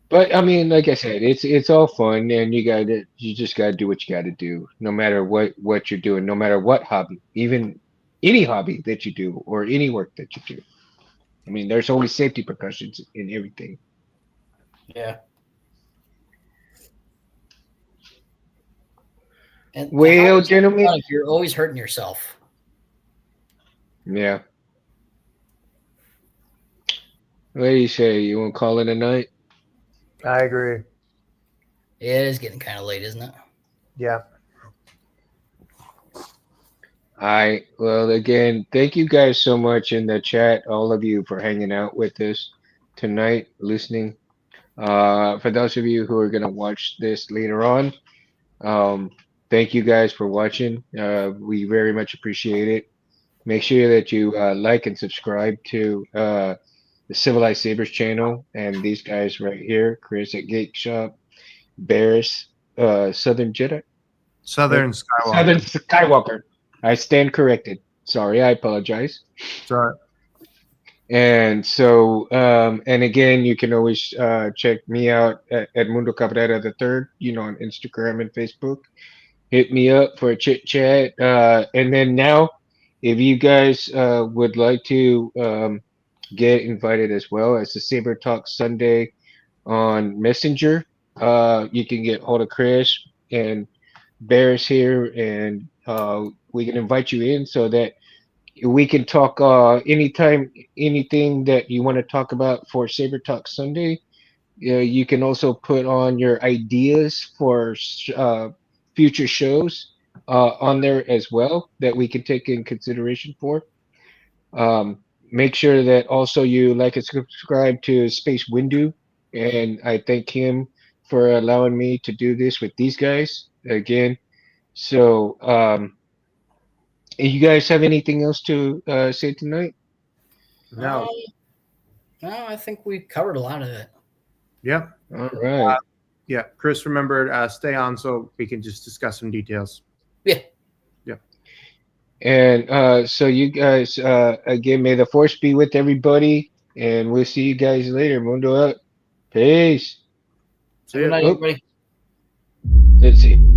But I mean, like I said, it's all fun, and you just gotta do what you gotta do, no matter what you're doing, no matter what hobby, even any hobby that you do or any work that you do. I mean, there's always safety precautions in everything. Yeah. And the Well, hardest gentlemen, part, you're always hurting yourself. yeah. What do you say? You want to call it a night? I agree. Yeah, it is getting kind of late, isn't it? Yeah. All right. Well, again, thank you guys so much in the chat, all of you, for hanging out with us tonight, listening. For those of you who are gonna watch this later on, um, thank you guys for watching. We very much appreciate it. Make sure that you like and subscribe to the Civilized Sabers channel and these guys right here, Chris at Geek Shop, Barris, Southern Jedi, Southern Southern Skywalker. Skywalker. I stand corrected. Sorry, I apologize. Sorry. And so, and again, you can always check me out at Mundo Cabrera the Third, on Instagram and Facebook. Hit me up for a chit chat. And then now, if you guys would like to get invited as well as the Saber Talk Sunday on Messenger, you can get hold of Chris and Bears here, and we can invite you in so that we can talk anytime, anything that you want to talk about for Saber Talk Sunday. You can also put on your ideas for future shows on there as well that we can take in consideration for. Make sure that also you like and subscribe to Space Windu, and I thank him for allowing me to do this with these guys again. So, you guys have anything else to say tonight? No. No, I think we covered a lot of it. Yep. All right. Yeah. Chris, remember, stay on so we can just discuss some details. Yeah. And so you guys, again, may the force be with everybody, and we'll see you guys later. Mundo out. Peace. See Good ya. night, Oh. everybody. Let's see.